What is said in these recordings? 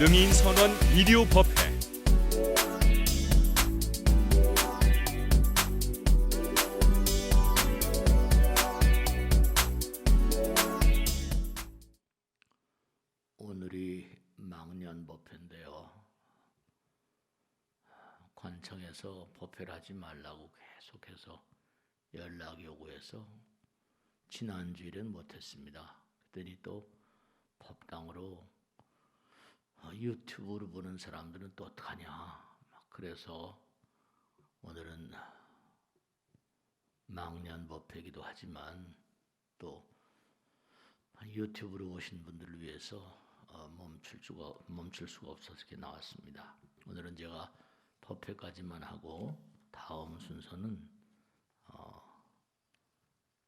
능인선원 비디오법회 오늘이 망년법회인데요. 관청에서 법회를 하지 말라고 계속해서 연락이 오고 해서 지난주일은 못했습니다. 그랬더니 또 법당으로 유튜브로 보는 사람들은 또 어떡하냐. 그래서 오늘은 망년법회이기도 하지만 또 유튜브로 오신 분들을 위해서 멈출 수가 없어서 이렇게 나왔습니다. 오늘은 제가 법회까지만 하고 다음 순서는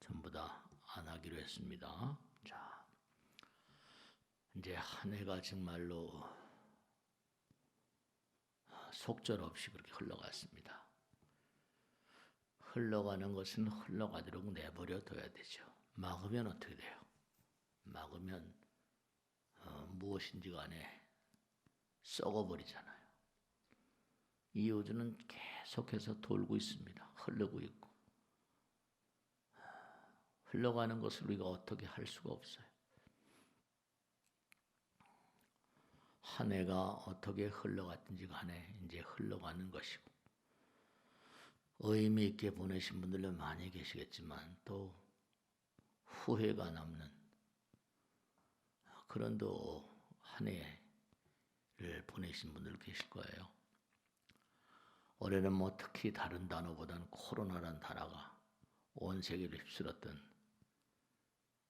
전부 다 안 하기로 했습니다. 자, 이제 한 해가 정말로 속절없이 그렇게 흘러갔습니다. 흘러가는 것은 흘러가도록 내버려 둬야 되죠. 막으면 어떻게 돼요? 막으면 무엇인지 간에 썩어버리잖아요. 이 우주는 계속해서 돌고 있습니다. 흐르고 있고. 흘러가는 것을 우리가 어떻게 할 수가 없어요. 한 해가 어떻게 흘러갔든지 간에 이제 흘러가는 것이고, 의미 있게 보내신 분들은 많이 계시겠지만 또 후회가 남는 그런 또 한 해를 보내신 분들 계실 거예요. 올해는 뭐 특히 다른 단어보다는 코로나라는 단어가 온 세계를 휩쓸었던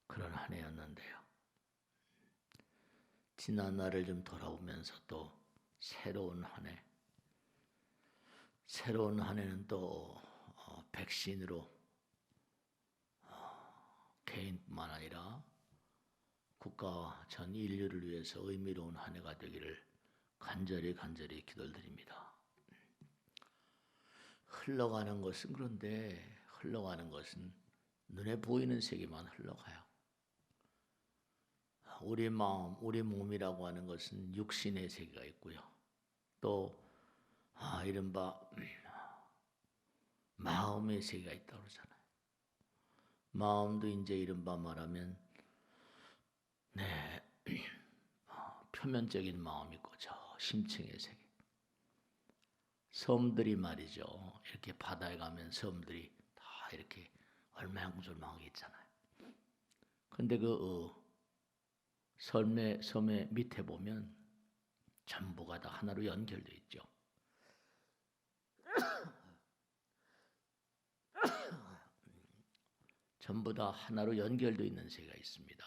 그런 한 해였는데요. 지난 날을 좀 돌아보면서 또 새로운 한 해는 또 백신으로 개인뿐만 아니라 국가와 전 인류를 위해서 의미로운 한 해가 되기를 간절히 기도를 드립니다. 흘러가는 것은 그런데 흘러가는 것은 눈에 보이는 세계만 흘러가요. 우리 마음, 우리 몸이라고 하는 것은 육신의 세계가 있고요. 또 이른바 마음의 세계가 있다고 그러잖아요. 마음도 이제 이른바 말하면 표면적인 마음이 있고 저 심층의 세계. 섬들이 말이죠. 이렇게 바다에 가면 섬들이 다 이렇게 얼마양졸망하게 있잖아요. 근데 그 섬의 밑에 보면 전부가 다 하나로 연결되어 있죠. 전부 다 하나로 연결되어 있는 세계가 있습니다.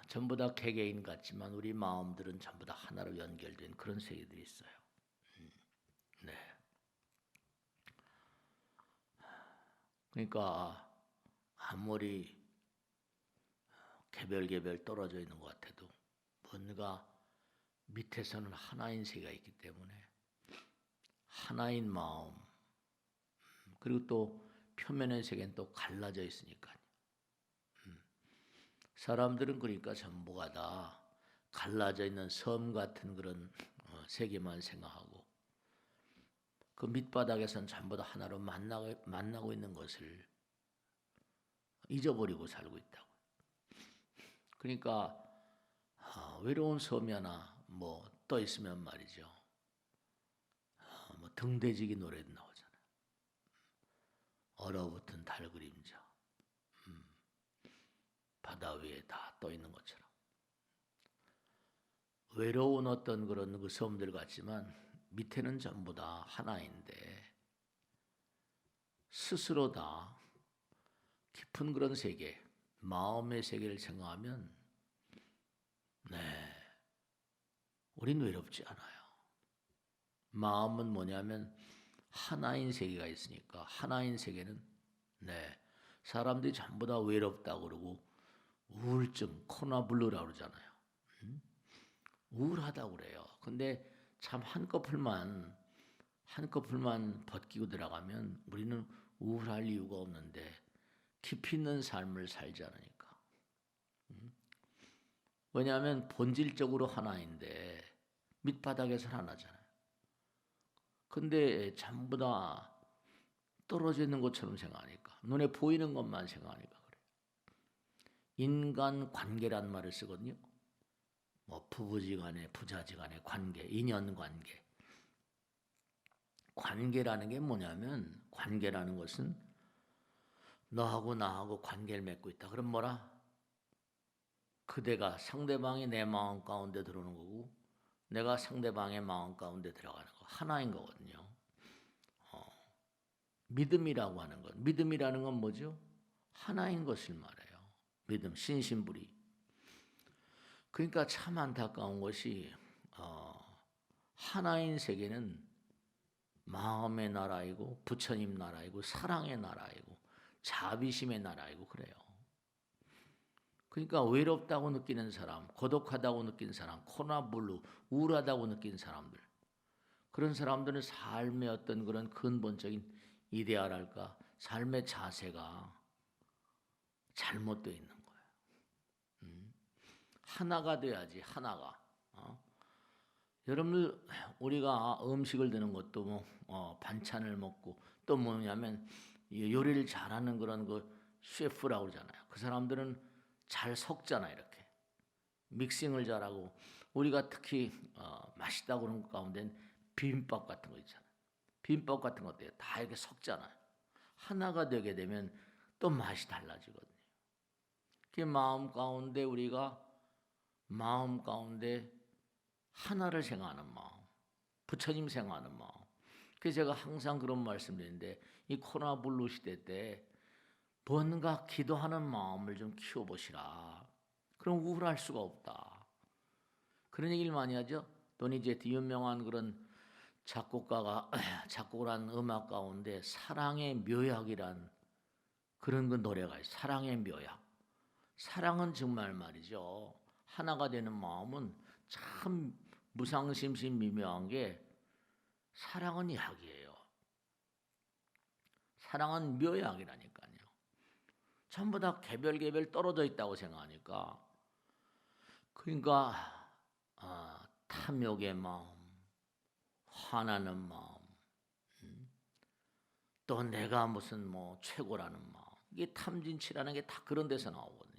전부 다 개개인 같지만 우리 마음들은 전부 다 하나로 연결된 그런 세계들이 있어요. 네. 그러니까 아무리 개별 떨어져 있는 것 같아도 뭔가 밑에서는 하나인 세계가 있기 때문에 하나인 마음, 그리고 또 표면의 세계는 또 갈라져 있으니까요. 사람들은 그러니까 전부가 다 갈라져 있는 섬 같은 그런 세계만 생각하고 그 밑바닥에선 전부 다 하나로 만나고 있는 것을 잊어버리고 살고 있다고. 그러니까 외로운 섬이 하나 뭐 떠 있으면 말이죠. 뭐 등대지기 노래도 나오잖아요. 얼어붙은 달 그림자. 바다 위에 다 떠 있는 것처럼 외로운 어떤 그런 그 섬들 같지만 밑에는 전부 다 하나인데 스스로 다 깊은 그런 세계, 마음의 세계를 생각하면 우린 외롭지 않아요. 마음은 뭐냐면 하나인 세계가 있으니까 하나인 세계는 사람들이 전부 다 외롭다고 그러고 우울증, 코로나 블루라고 그러잖아요. 우울하다고 그래요. 근데 참 한꺼풀만 벗기고 들어가면 우리는 우울할 이유가 없는데 깊이 있는 삶을 살지 않으니까. 왜냐하면 본질적으로 하나인데 밑바닥에서 하나잖아요. 근데 전부 다 떨어져 있는 것처럼 생각하니까, 눈에 보이는 것만 생각하니까 그래요. 인간 관계란 말을 쓰거든요. 뭐 부부지간에, 부자지간의 관계, 인연관계. 관계라는 게 뭐냐면, 관계라는 것은 너하고 나하고 관계를 맺고 있다. 그럼 뭐라? 그대가 상대방이 내 마음 가운데 들어오는 거고 내가 상대방의 마음 가운데 들어가는 거, 하나인 거거든요. 믿음이라고 하는 것, 믿음이라는 건 뭐죠? 하나인 것을 말해요. 믿음, 신신불이. 그러니까 참 안타까운 것이 하나인 세계는 마음의 나라이고 부처님 나라이고 사랑의 나라이고 자비심의 나라이고 그래요. 그러니까 외롭다고 느끼는 사람, 고독하다고 느낀 사람, 코로나 블루, 우울하다고 느낀 사람들, 그런 사람들은 삶의 어떤 그런 근본적인 이데아랄까, 삶의 자세가 잘못되어 있는 거예요. 하나가 돼야지, 하나가. 여러분들, 우리가 음식을 드는 것도 반찬을 먹고 또 뭐냐면 요리를 잘하는 그런 셰프라고 그러잖아요. 그 사람들은 잘 섞잖아요. 이렇게 믹싱을 잘하고, 우리가 특히 맛있다고 그러는 것 가운데는 비빔밥 같은 거 있잖아요. 비빔밥 같은 것들 다 이렇게 섞잖아요. 하나가 되게 되면 또 맛이 달라지거든요. 그 마음 가운데, 우리가 마음 가운데 하나를 생각하는 마음, 부처님 생각하는 마음. 그래서 제가 항상 그런 말씀드리는데, 이 코로나 블루 시대 때 뭔가 기도하는 마음을 좀 키워보시라. 그럼 우울할 수가 없다. 그런 얘기를 많이 하죠. 도니제티, 유명한 그런 작곡가가 작곡을 한 음악 가운데 사랑의 묘약이란 그런 노래가 있어요. 사랑의 묘약. 사랑은 정말 말이죠. 하나가 되는 마음은 참 무상심심 미묘한 게, 사랑은 약이에요. 사랑은 묘약이라니까요. 전부 다 개별 떨어져 있다고 생각하니까, 그러니까 탐욕의 마음, 화나는 마음, 또 내가 무슨 최고라는 마음, 이게 탐진치라는 게 다 그런 데서 나오거든요.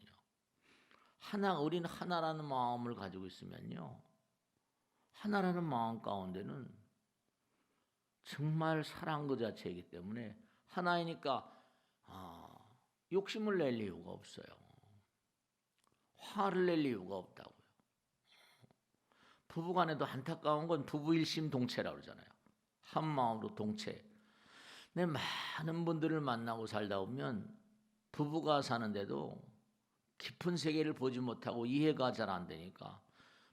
우리는 하나라는 마음을 가지고 있으면요, 하나라는 마음 가운데는 정말 사랑 그 자체이기 때문에, 하나이니까 욕심을 낼 이유가 없어요. 화를 낼 이유가 없다고요. 부부간에도 안타까운 건 부부일심동체라고 그러잖아요. 한 마음으로 동체. 내 많은 분들을 만나고 살다 보면 부부가 사는데도 깊은 세계를 보지 못하고 이해가 잘 안 되니까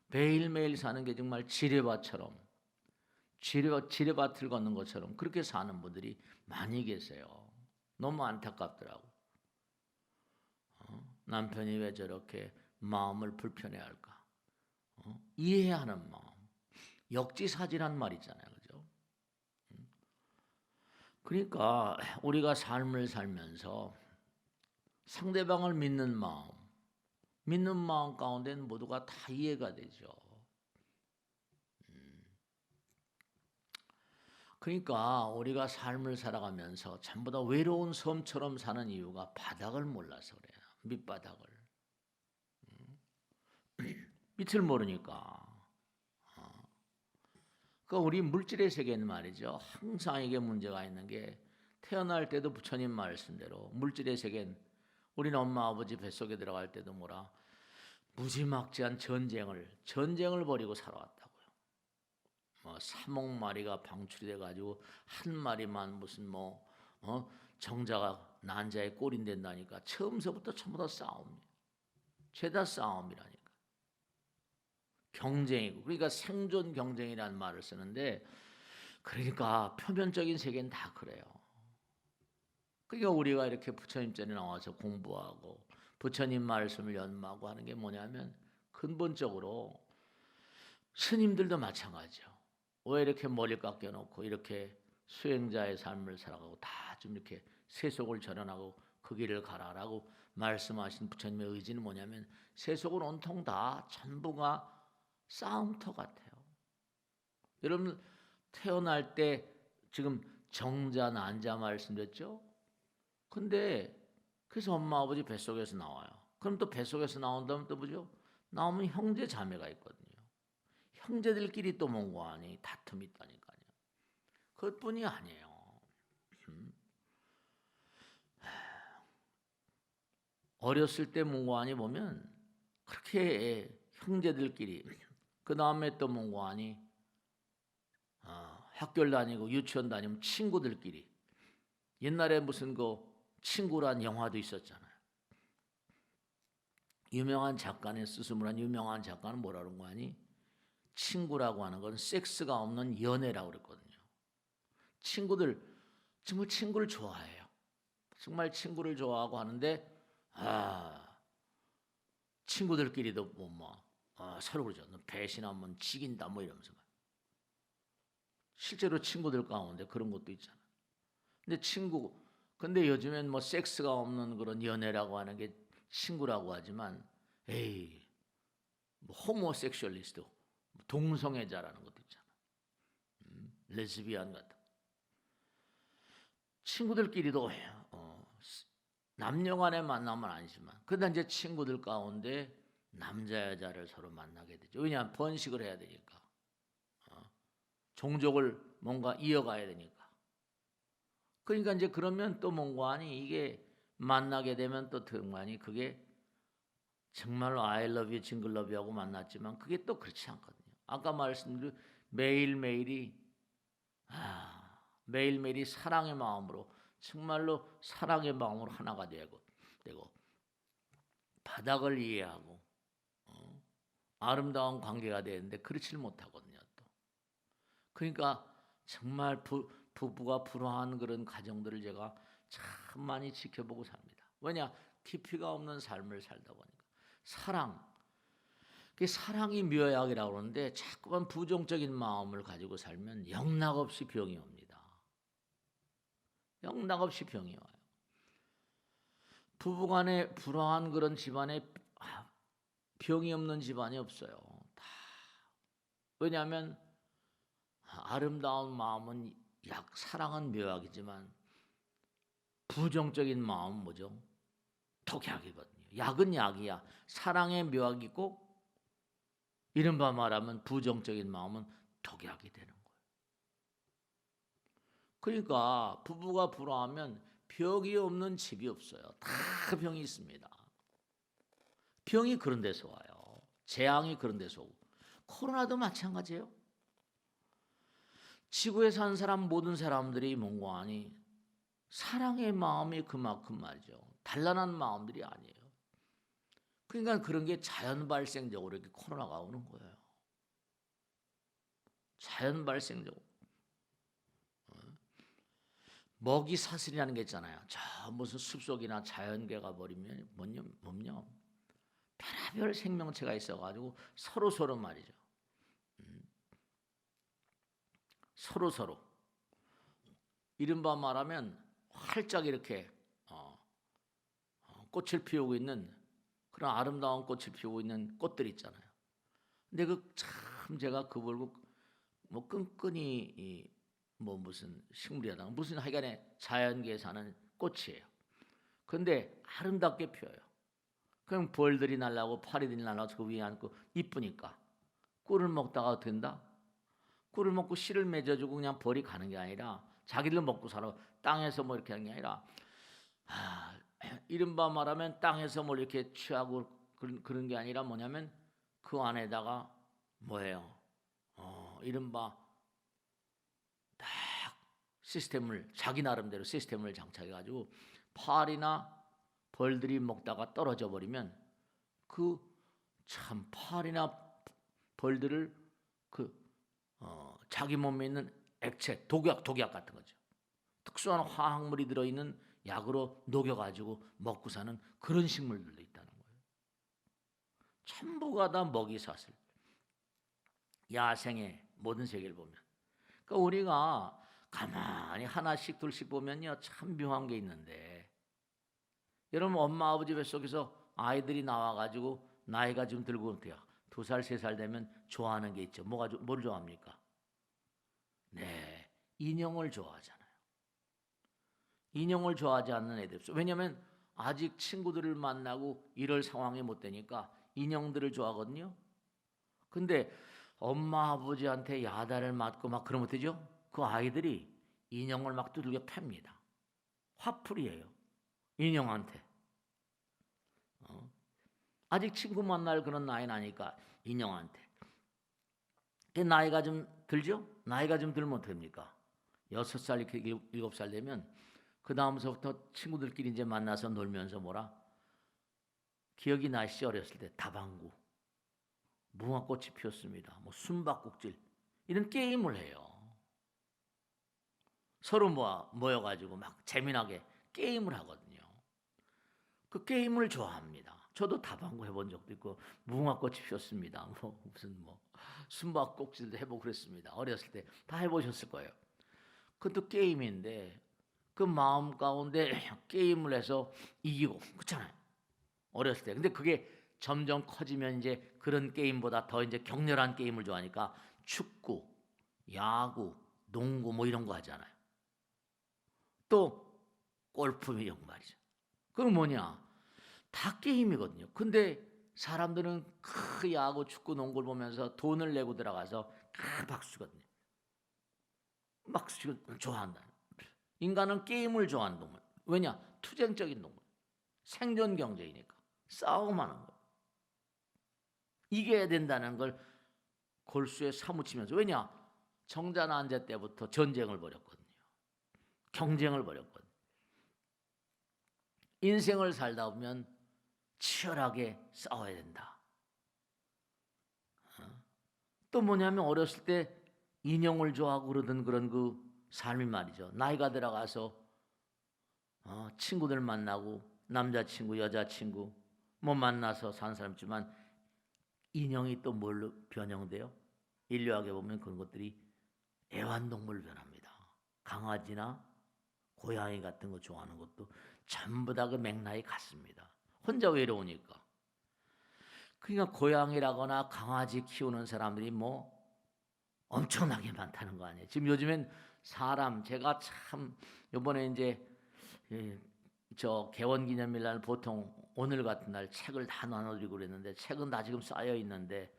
매일매일 사는 게 정말 지뢰밭처럼, 지뢰밭을 걷는 것처럼 그렇게 사는 분들이 많이 계세요. 너무 안타깝더라고. 남편이 왜 저렇게 마음을 불편해할까? 이해하는 마음. 역지사지란 말 있잖아요. 그죠? 그러니까 우리가 삶을 살면서 상대방을 믿는 마음 가운데는 모두가 다 이해가 되죠. 그러니까 우리가 삶을 살아가면서 전부 다 외로운 섬처럼 사는 이유가 바닥을 몰라서 그래요. 밑바닥을. 밑을 모르니까. 그러니까 우리 물질의 세계는 말이죠, 항상 이게 문제가 있는 게, 태어날 때도 부처님 말씀대로 물질의 세계는, 우리는 엄마 아버지 뱃속에 들어갈 때도 무지막지한 전쟁을 벌이고 살아왔다고요. 3억 마리가 방출이 돼가지고 한 마리만 무슨 정자가 난자의 꼴이 된다니까, 처음서부터 전부 다 싸움이에요. 죄다 싸움이라니까. 경쟁이고, 그러니까 생존 경쟁이라는 말을 쓰는데, 그러니까 표면적인 세계는 다 그래요. 그러니까 우리가 이렇게 부처님 전에 나와서 공부하고 부처님 말씀을 연마하고 하는 게 뭐냐면, 근본적으로 스님들도 마찬가지죠. 왜 이렇게 머리 깎여놓고 이렇게 수행자의 삶을 살아가고 다 좀 이렇게 세속을 절연하고 그 길을 가라라고 말씀하신 부처님의 의지는 뭐냐면 세속은 온통 다 전부가 싸움터 같아요. 여러분 태어날 때 지금 정자 난자 말씀드렸죠? 근데 그래서 엄마 아버지 뱃속에서 나와요. 그럼 또 뱃속에서 나온다면 또 뭐죠? 나오면 형제 자매가 있거든요. 형제들끼리 또 뭔가 아니 다툼이 있다니까요. 그것뿐이 아니에요. 어렸을 때 몽고안이 보면 그렇게 형제들끼리 그 다음에 또 몽고안이 학교를 다니고 유치원 다니면 친구들끼리 옛날에 무슨 그 친구란 영화도 있었잖아요. 유명한 작가는 스스무란 유명한 작가는 뭐라는 거 아니? 친구라고 하는 건 섹스가 없는 연애라고 그랬거든요. 친구들 정말 친구를 좋아해요. 정말 친구를 좋아하고 하는데 친구들끼리도 서로 그러죠. 너 배신하면 죽인다 뭐 이러면서 실제로 친구들 가운데 그런 것도 있잖아. 근데 요즘엔 뭐 섹스가 없는 그런 연애라고 하는 게 친구라고 하지만 에이 뭐 호모섹슈얼리스트 동성애자라는 것도 있잖아. 레즈비안 같은 친구들끼리도 남녀 간의 만남은 아니지만 그러다 이제 친구들 가운데 남자 여자를 서로 만나게 되죠. 왜냐하면 번식을 해야 되니까. 종족을 뭔가 이어가야 되니까. 그러니까 이제 그러면 또 뭔가 아니 이게 만나게 되면 또 정말이 그게 정말로 I love you, 징글 러브 하고 만났지만 그게 또 그렇지 않거든요. 아까 말씀드린 매일매일이 사랑의 마음으로 정말로 사랑의 마음으로 하나가 되고 바닥을 이해하고 아름다운 관계가 되는데 그렇지를 못하거든요. 또 그러니까 정말 부부가 불화한 그런 가정들을 제가 참 많이 지켜보고 삽니다. 왜냐? 깊이가 없는 삶을 살다 보니까 사랑이 묘약이라고 그러는데 자꾸만 부정적인 마음을 가지고 살면 영락없이 병이 옵니다. 영락없이 병이 와요. 부부간에 불화한 그런 집안에 병이 없는 집안이 없어요. 다. 왜냐하면 아름다운 마음은 사랑은 묘약이지만 부정적인 마음은 뭐죠? 독약이거든요. 약은 약이야. 사랑의 묘약이고 이른바 말하면 부정적인 마음은 독약이 되는 거예요. 그러니까 부부가 불화하면 병이 없는 집이 없어요. 다 병이 있습니다. 병이 그런 데서 와요. 재앙이 그런 데서 오고. 코로나도 마찬가지예요. 지구에 사는 사람 모든 사람들이 뭔가 아니 사랑의 마음이 그만큼 말이죠. 단란한 마음들이 아니에요. 그러니까 그런 게 자연 발생적으로 이렇게 코로나가 오는 거예요. 자연 발생적으로. 먹이 사슬이라는 게 있잖아요. 저 무슨 숲속이나 자연계가 버리면 뭐냐 별의별 생명체가 있어가지고 서로 말이죠. 서로 이른바 말하면 활짝 이렇게 꽃을 피우고 있는 그런 아름다운 꽃을 피우고 있는 꽃들 있잖아요. 근데 참 제가 그 보고 뭐 끈끈이 무슨 식물이라든가 무슨 하여간에 자연계에 사는 꽃이에요. 그런데 아름답게 피어요. 그럼 벌들이 날라고 파리들이 날라서 그 위에 앉고 이쁘니까 꿀을 먹다가 된다. 꿀을 먹고 씨를 맺어주고 그냥 벌이 가는 게 아니라 자기들 먹고 살아. 땅에서 뭐 이렇게 하는 게 아니라 이른바 말하면 땅에서 뭐 이렇게 취하고 그런 게 아니라 뭐냐면 그 안에다가 뭐예요? 이른바 딱 자기 나름대로 시스템을 장착해가지고 파리나 벌들이 먹다가 떨어져 버리면 그 참 파리나 벌들을 자기 몸에 있는 액체 독약 같은 거죠. 특수한 화학물이 들어있는 약으로 녹여가지고 먹고 사는 그런 식물들도 있다는 거예요. 전부가 다 먹이 사슬. 야생의 모든 세계를 보면. 그러니까 우리가 가만히 하나씩 둘씩 보면요 참 묘한 게 있는데 여러분 엄마 아버지 뱃속에서 아이들이 나와가지고 나이가 좀 들고 어때요? 2살 3살 되면 좋아하는 게 있죠. 뭘 좋아합니까? 네, 인형을 좋아하잖아요. 인형을 좋아하지 않는 애들 없어요. 왜냐하면 아직 친구들을 만나고 이럴 상황이 못 되니까 인형들을 좋아하거든요. 근데 엄마 아버지한테 야단을 맞고 막 그러면 되죠? 그 아이들이 인형을 막 두들겨 팹니다. 화풀이에요. 인형한테. 아직 친구 만날 그런 나이는 아니까 인형한테. 나이가 좀 들죠? 나이가 좀 들면 어떻게 됩니까? 6살, 이렇게 7살 되면 그 다음서부터 친구들끼리 이제 만나서 놀면서 뭐라? 기억이 나시죠? 어렸을 때 다방구, 무궁화꽃이 피었습니다. 뭐 숨바꼭질 이런 게임을 해요. 서로 모여가지고 막 재미나게 게임을 하거든요. 그 게임을 좋아합니다. 저도 다방구 해본 적도 있고 무궁화꽃이 피었습니다. 뭐 무슨 숨바꼭질도 해보고 그랬습니다. 어렸을 때 다 해보셨을 거예요. 그것도 게임인데 그 마음 가운데 게임을 해서 이기고 그렇잖아요. 어렸을 때. 근데 그게 점점 커지면 이제 그런 게임보다 더 이제 격렬한 게임을 좋아하니까 축구, 야구, 농구 뭐 이런 거 하잖아요. 또 골프 이런 말이죠. 그건 뭐냐? 다 게임이거든요. 근데 사람들은 그 야구, 축구, 농구를 보면서 돈을 내고 들어가서 박수거든요. 박수 좋아한다. 인간은 게임을 좋아하는 동물. 왜냐? 투쟁적인 동물. 생존 경제이니까 싸움하는 거. 이겨야 된다는 걸 골수에 사무치면서 왜냐? 정자난제 때부터 전쟁을 벌였거든요. 경쟁을 벌였거든요. 인생을 살다 보면 치열하게 싸워야 된다. 또 뭐냐면 어렸을 때 인형을 좋아하고 그러던 그런 그 삶이 말이죠. 나이가 들어가서 친구들 만나고 남자친구, 여자친구 뭐 만나서 산 사람 있지만 인형이 또 뭘로 변형돼요? 인류학에 보면 그런 것들이 애완동물로 변합니다. 강아지나 고양이 같은 거 좋아하는 것도 전부 다 그 맥락이 같습니다. 혼자 외로우니까. 그러니까 고양이라거나 강아지 키우는 사람들이 뭐 엄청나게 많다는 거 아니에요. 지금 요즘엔 사람 제가 참 이번에 이제 저 개원기념일 날 보통 오늘 같은 날 책을 다 나눠드리고 그랬는데 책은 다 지금 쌓여 있는데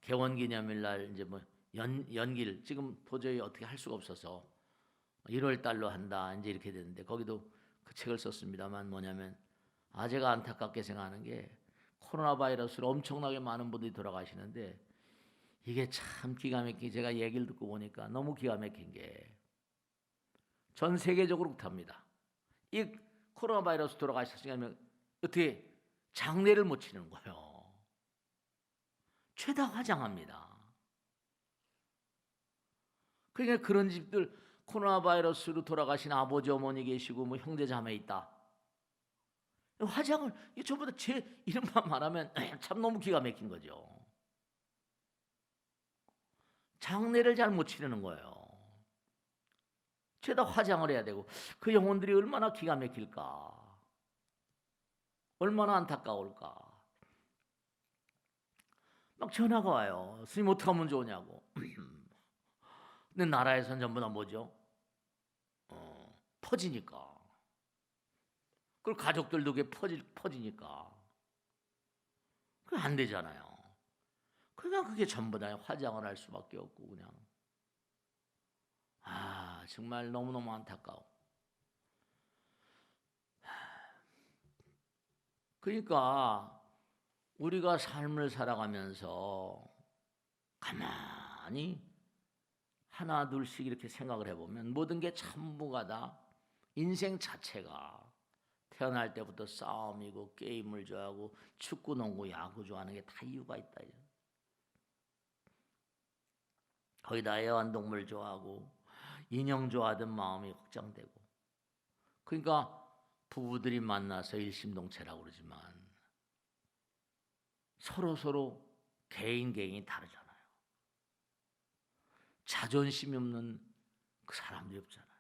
개원기념일 날 이제 뭐 연기를 지금 도저히 어떻게 할 수가 없어서 1월 달로 한다 이제 이렇게 됐는데 거기도 그 책을 썼습니다만 뭐냐면 제가 안타깝게 생각하는 게 코로나 바이러스로 엄청나게 많은 분들이 돌아가시는데 이게 참 기가 막히게 제가 얘기를 듣고 보니까 너무 기가 막힌 게 전 세계적으로 그렇답니다. 이 코로나 바이러스 돌아가셨으면 어떻게 장례를 못 치는 거예요. 죄다 화장합니다. 그러니까 그런 집들 코로나 바이러스로 돌아가신 아버지 어머니 계시고 뭐 형제 자매 있다. 화장을 전부 다 제 이름만 말하면 참 너무 기가 막힌 거죠. 장례를 잘 못 치르는 거예요. 죄다 화장을 해야 되고 그 영혼들이 얼마나 기가 막힐까. 얼마나 안타까울까. 막 전화가 와요. 스님 어떻게 하면 좋으냐고. 근데 나라에서는 전부 다 뭐죠? 퍼지니까. 그리고 가족들도 그게 퍼지니까. 그게 안 되잖아요. 그냥 그게 전부 다 화장을 할 수밖에 없고 그냥. 정말 너무너무 안타까워. 그러니까 우리가 삶을 살아가면서 가만히 하나 둘씩 이렇게 생각을 해보면 모든 게 전부가 다 인생 자체가 태어날 때부터 싸움이고 게임을 좋아하고 축구, 농구, 야구 좋아하는 게 다 이유가 있다. 거기다 애완동물 좋아하고 인형 좋아하던 마음이 확장되고 그러니까 부부들이 만나서 일심동체라고 그러지만 서로 개인이 다르잖아요. 자존심이 없는 그 사람들이 없잖아요.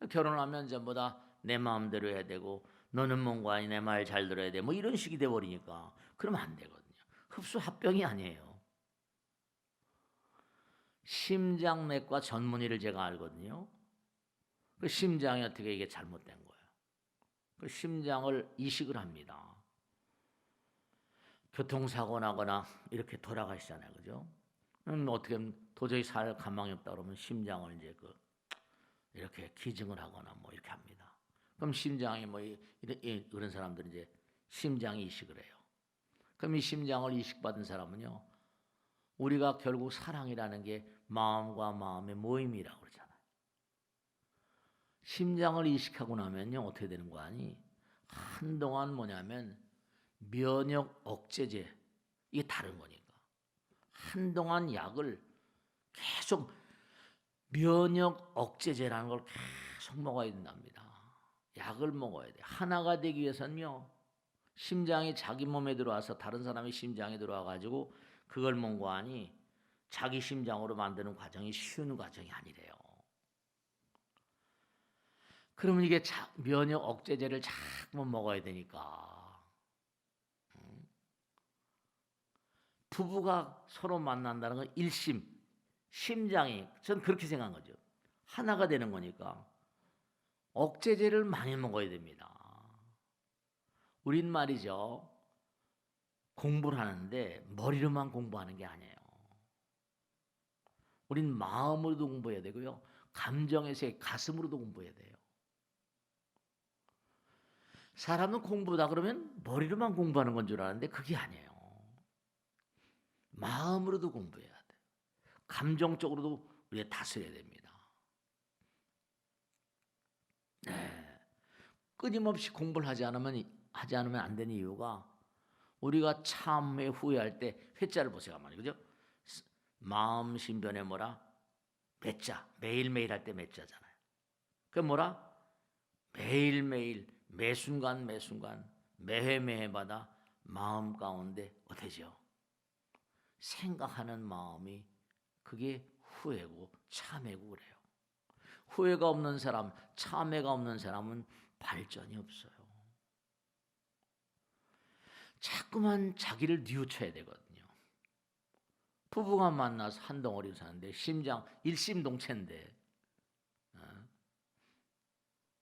결혼하면 전부 다 내 마음대로 해야 되고 너는 뭔가 내 말 잘 들어야 돼. 뭐 이런 식이 돼 버리니까 그러면 안 되거든요. 흡수 합병이 아니에요. 심장내과 전문의를 제가 알거든요. 그 심장이 어떻게 이게 잘못된 거예요. 그 심장을 이식을 합니다. 교통사고 나거나 이렇게 돌아가시잖아요, 그죠? 어떻게 도저히 살 가망이 없다 그러면 심장을 이제 이렇게 기증을 하거나 뭐 이렇게 합니다. 그럼 심장이 뭐 이런 사람들은 이제 심장 이식을 해요. 그럼 이 심장을 이식받은 사람은요, 우리가 결국 사랑이라는 게 마음과 마음의 모임이라고 그러잖아요. 심장을 이식하고 나면요 어떻게 되는 거 아니? 한동안 뭐냐면 면역 억제제, 이게 다른 거니까 한동안 약을 계속 면역 억제제라는 걸 계속 먹어야 된답니다. 약을 먹어야 돼. 하나가 되기 위해서는요 심장이 자기 몸에 들어와서 다른 사람의 심장에 들어와 가지고 그걸 먹고 하니 자기 심장으로 만드는 과정이 쉬운 과정이 아니래요. 그러면 이게 면역 억제제를 자꾸만 먹어야 되니까 부부가 서로 만난다는 건 일심, 심장이 전 그렇게 생각한 거죠. 하나가 되는 거니까 억제제를 많이 먹어야 됩니다. 우린 말이죠. 공부를 하는데 머리로만 공부하는 게 아니에요. 우린 마음으로도 공부해야 되고요. 감정에서의 가슴으로도 공부해야 돼요. 사람은 공부다 그러면 머리로만 공부하는 건 줄 아는데 그게 아니에요. 마음으로도 공부해야 돼요. 감정적으로도 우리가 다스려야 됩니다. 네. 끊임없이 공부를 하지 않으면 안 되는 이유가 우리가 참회 후회할 때 회자를 보세요. 그죠? 마음 신변에 뭐라? 맺자. 매일매일 할 때 맺자잖아요. 그 뭐라? 매일매일 매순간 매해매해마다 마음 가운데 어때죠? 생각하는 마음이 그게 후회고 참회고 그래요. 후회가 없는 사람, 참회가 없는 사람은 발전이 없어요. 자꾸만 자기를 뉘우쳐야 되거든요. 부부가 만나서 한 덩어리 사는데 심장 일심동체인데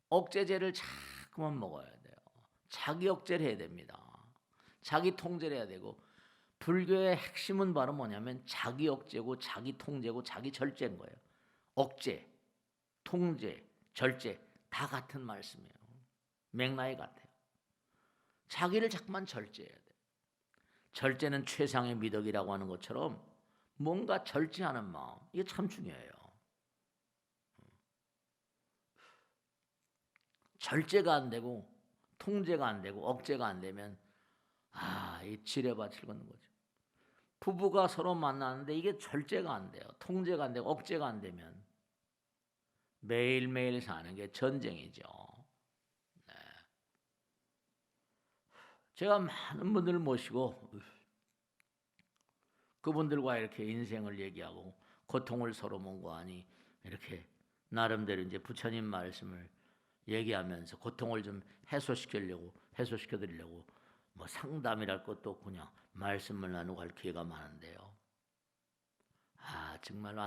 억제제를 자꾸만 먹어야 돼요. 자기 억제를 해야 됩니다. 자기 통제를 해야 되고 불교의 핵심은 바로 뭐냐면 자기 억제고 자기 통제고 자기 절제인 거예요. 억제, 통제, 절제 다 같은 말씀이에요. 맥락이 같아요. 자기를 자꾸만 절제해야 돼요. 절제는 최상의 미덕이라고 하는 것처럼 뭔가 절제하는 마음 이게 참 중요해요. 절제가 안 되고 통제가 안 되고 억제가 안 되면 이 지뢰밭을 걷는 거죠. 부부가 서로 만나는데 이게 절제가 안 돼요. 통제가 안 되고 억제가 안 되면 매일매일 사는 게 전쟁이죠. 네. 제가 많은 분들을 모시고 그분들과 이렇게 인생을 얘기하고 고통을 서로 몽고하니 이렇게 나름대로 이제 부처님 말씀을 얘기하면서 고통을 좀 해소시켜드리려고 뭐 상담이랄 것도 없고 그냥 말씀을 나누고 할 기회가 많은데요. 정말로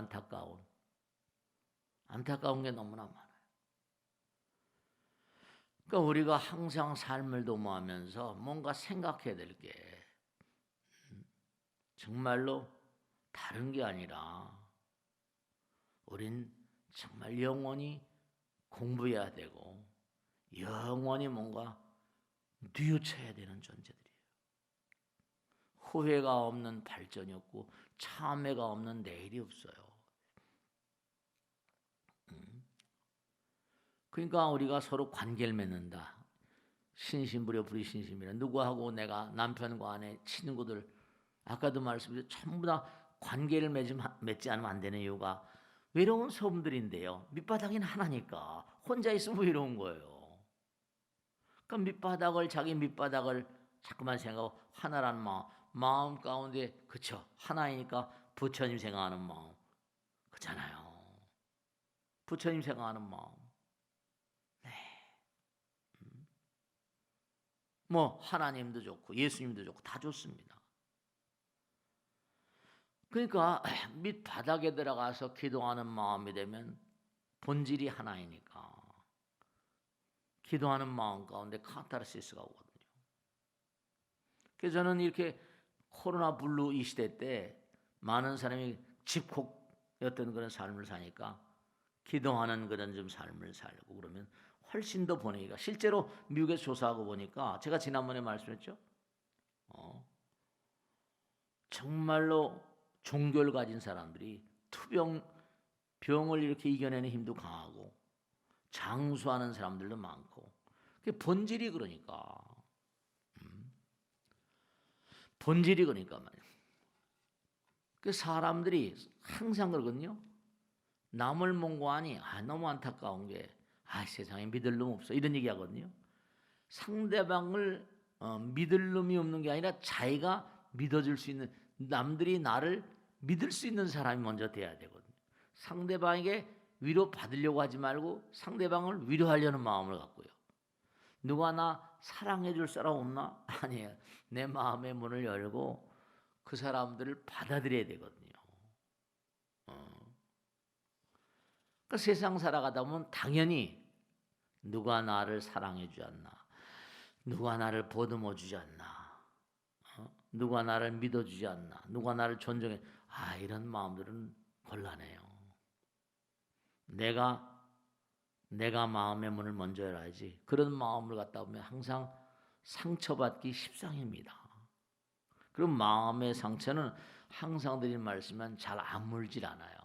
안타까운 게 너무나 많아요. 그러니까 우리가 항상 삶을 도모하면서 뭔가 생각해야 될 게 정말로 다른 게 아니라 우린 정말 영원히 공부해야 되고 영원히 뭔가 뉘우쳐야 되는 존재들이에요. 후회가 없는 발전이 없고 참회가 없는 내일이 없어요. 그러니까 우리가 서로 관계를 맺는다. 신신부려 불이신심이라 누구하고 내가 남편과 아내 친구들 아까도 말씀드렸죠. 전부 다 관계를 맺지 않으면 안 되는 이유가 외로운 소음들인데요. 밑바닥은 하나니까 혼자 있으면 외로운 거예요. 그러니까 자기 밑바닥을 자꾸만 생각하고 하나라는 마음 가운데 그쵸 하나이니까 부처님 생각하는 마음 그잖아요. 부처님 생각하는 마음. 네. 뭐 하나님도 좋고 예수님도 좋고 다 좋습니다. 그러니까 밑바닥에 들어가서 기도하는 마음이 되면 본질이 하나이니까 기도하는 마음 가운데 카타르시스가 오거든요. 그래서 저는 이렇게 코로나 블루 이 시대 때 많은 사람이 집콕였던 그런 삶을 사니까 기도하는 그런 좀 삶을 살고 그러면 훨씬 더 보내기가 실제로 미국에서 조사하고 보니까 제가 지난번에 말씀했죠. 정말로 종교를 가진 사람들이 병을 이렇게 이겨내는 힘도 강하고 장수하는 사람들도 많고 그게 본질이 그러니까 말이에요. 그 사람들이 항상 그러거든요. 남을 몽고하니 너무 안타까운 게 세상에 믿을 놈 없어 이런 얘기 하거든요. 상대방을 믿을 놈이 없는 게 아니라 자기가 믿어줄 수 있는 남들이 나를 믿을 수 있는 사람이 먼저 돼야 되거든요. 상대방에게 위로 받으려고 하지 말고 상대방을 위로하려는 마음을 갖고요. 누가 나 사랑해 줄 사람 없나? 아니에요. 내 마음의 문을 열고 그 사람들을 받아들여야 되거든요. 그러니까 세상 살아가다 보면 당연히 누가 나를 사랑해 주지 않나, 누가 나를 보듬어 주지 않나, 누가 나를 믿어 주지 않나, 누가 나를 존중해, 이런 마음들은 곤란해요. 내가 마음의 문을 먼저 열어야지. 그런 마음을 갖다 보면 항상 상처받기 십상입니다. 그럼 마음의 상처는 항상 드린 말씀은 잘 아물질 않아요.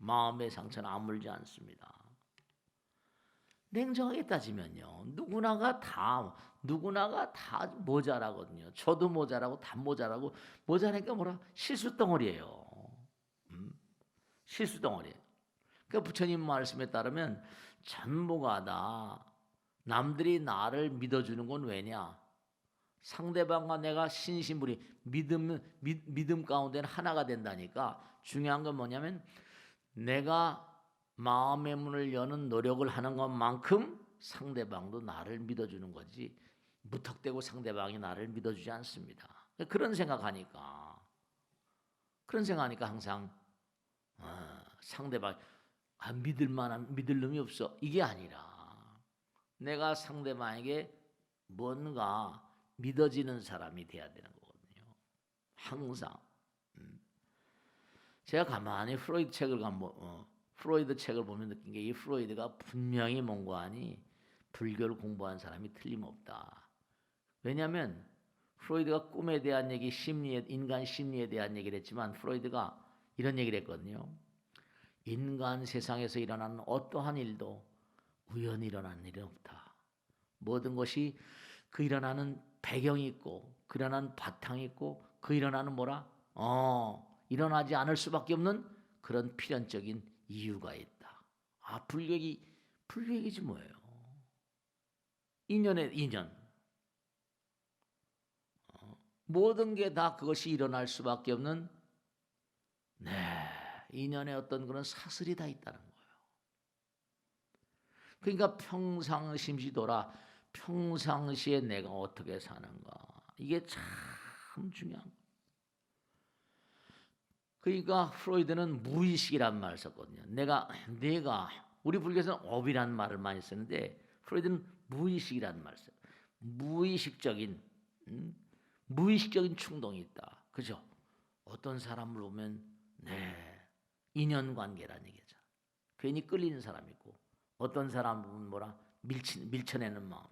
마음의 상처는 아물지 않습니다. 냉정하게 따지면요, 누구나가 다 모자라거든요. 저도 모자라고 다 모자라고 모자라니까 뭐라 실수덩어리예요. 실수덩어리예요. 그러니까 부처님 말씀에 따르면 전부가 다 남들이 나를 믿어주는 건 왜냐? 상대방과 내가 신신물이 믿음 가운데는 하나가 된다니까. 중요한 건 뭐냐면 내가 마음의 문을 여는 노력을 하는 것만큼 상대방도 나를 믿어주는 거지 무턱대고 상대방이 나를 믿어주지 않습니다. 그런 생각하니까 항상 상대방 믿을 놈이 없어 이게 아니라 내가 상대방에게 뭔가 믿어지는 사람이 돼야 되는 거거든요. 항상. 제가 가만히 프로이드 책을 보면 느낀 게 이 프로이드가 분명히 몽고하니 불교를 공부한 사람이 틀림없다. 왜냐하면 프로이드가 꿈에 대한 얘기, 인간 심리에 대한 얘기를 했지만 프로이드가 이런 얘기를 했거든요. 인간 세상에서 일어나는 어떠한 일도 우연히 일어나는 일은 없다. 모든 것이 그 일어나는 배경이 있고 그 일어나는 바탕이 있고 그 일어나는 일어나지 않을 수밖에 없는 그런 필연적인 이유가 있다. 불교이지 뭐예요. 인연의 인연. 모든 게 다 그것이 일어날 수밖에 없는 인연의 어떤 그런 사슬이 다 있다는 거예요. 그러니까 평상심시도라 평상시에 내가 어떻게 사는가 이게 참 중요한 거예요. 그러니까 프로이드는 무의식이란 말을 썼거든요. 내가 우리 불교에서는 업이라는 말을 많이 쓰는데 프로이드는 무의식이라는 말을 써요. 무의식적인 충동이 있다. 그죠? 어떤 사람을 보면 인연관계라는 얘기죠. 괜히 끌리는 사람이 있고 어떤 사람은 밀쳐내는 마음,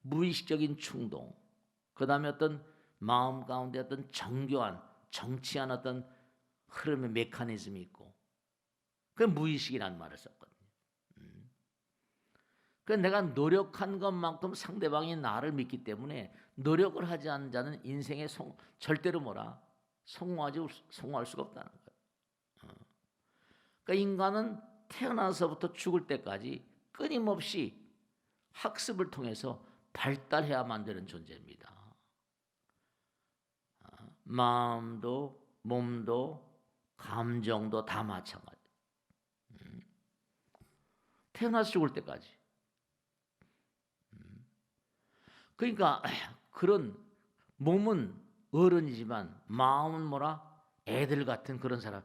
무의식적인 충동, 그 다음에 어떤 마음 가운데 어떤 정치한 어떤 흐름의 메커니즘이 있고 그 무의식이라는 말을 썼거든요. 그 내가 노력한 것만큼 상대방이 나를 믿기 때문에 노력을 하지 않는 자는 인생에 절대로 성공할 수가 없다는 거예요. 그러니까 인간은 태어나서부터 죽을 때까지 끊임없이 학습을 통해서 발달해야만 되는 존재입니다. 마음도 몸도 감정도 다 마찬가지. 태어나서 죽을 때까지. 그러니까 그런 몸은 어른이지만 마음은 뭐라? 애들 같은 그런 사람.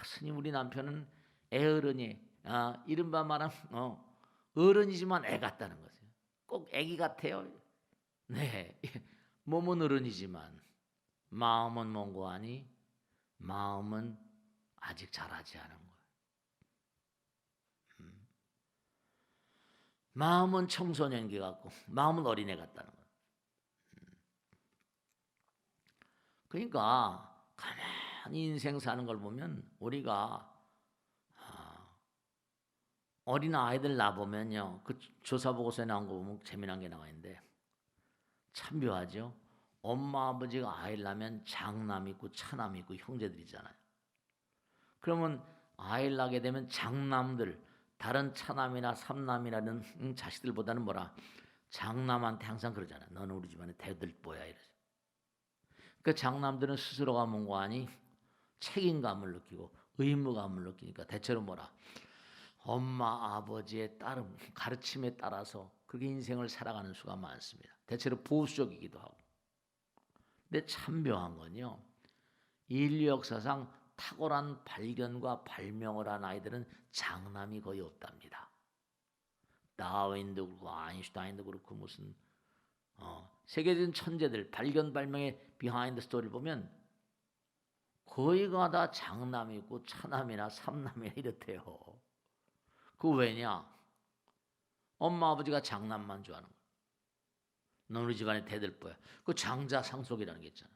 스님 우리 남편은 애어른이 이른바 말하면 어른이지만 애 같다는 거죠. 꼭 애기 같아요. 네, 몸은 어른이지만 마음은 뭔고 하니 마음은 아직 자라지 않은 거예요. 마음은 청소년기 같고 마음은 어린애 같다는 거예요. 그러니까 가만히 인생 사는 걸 보면 우리가 어린 아이들 놔보면요, 그 조사 보고서에 나온 거 보면 재미난 게 나와 있는데 참 묘하죠. 엄마 아버지가 아이를 낳으면 장남 있고 차남 있고 형제들이잖아요. 그러면 아이를 낳게 되면 장남들, 다른 차남이나 삼남이라는 자식들보다는 뭐라, 장남한테 항상 그러잖아요. 너는 우리 집안의 대들보야 이러죠. 그 장남들은 스스로가 뭔가 하니 책임감을 느끼고 의무감을 느끼니까 대체로 뭐라, 엄마 아버지의 따름 가르침에 따라서 그렇게 인생을 살아가는 수가 많습니다. 대체로 보수적이기도 하고. 근데 참 묘한 건요, 인류 역사상 탁월한 발견과 발명을 한 아이들은 장남이 거의 없답니다. 다윈도 그렇고 아인슈타인도 그렇고 무슨 세계적인 천재들 발견 발명의 비하인드 스토리를 보면 거의가 다 장남이 있고 차남이나 삼남이나 이렇대요. 그 왜냐? 엄마 아버지가 장남만 좋아하는 거야. 넌 우리 집안의 대들보야. 그 장자 상속이라는 게 있잖아.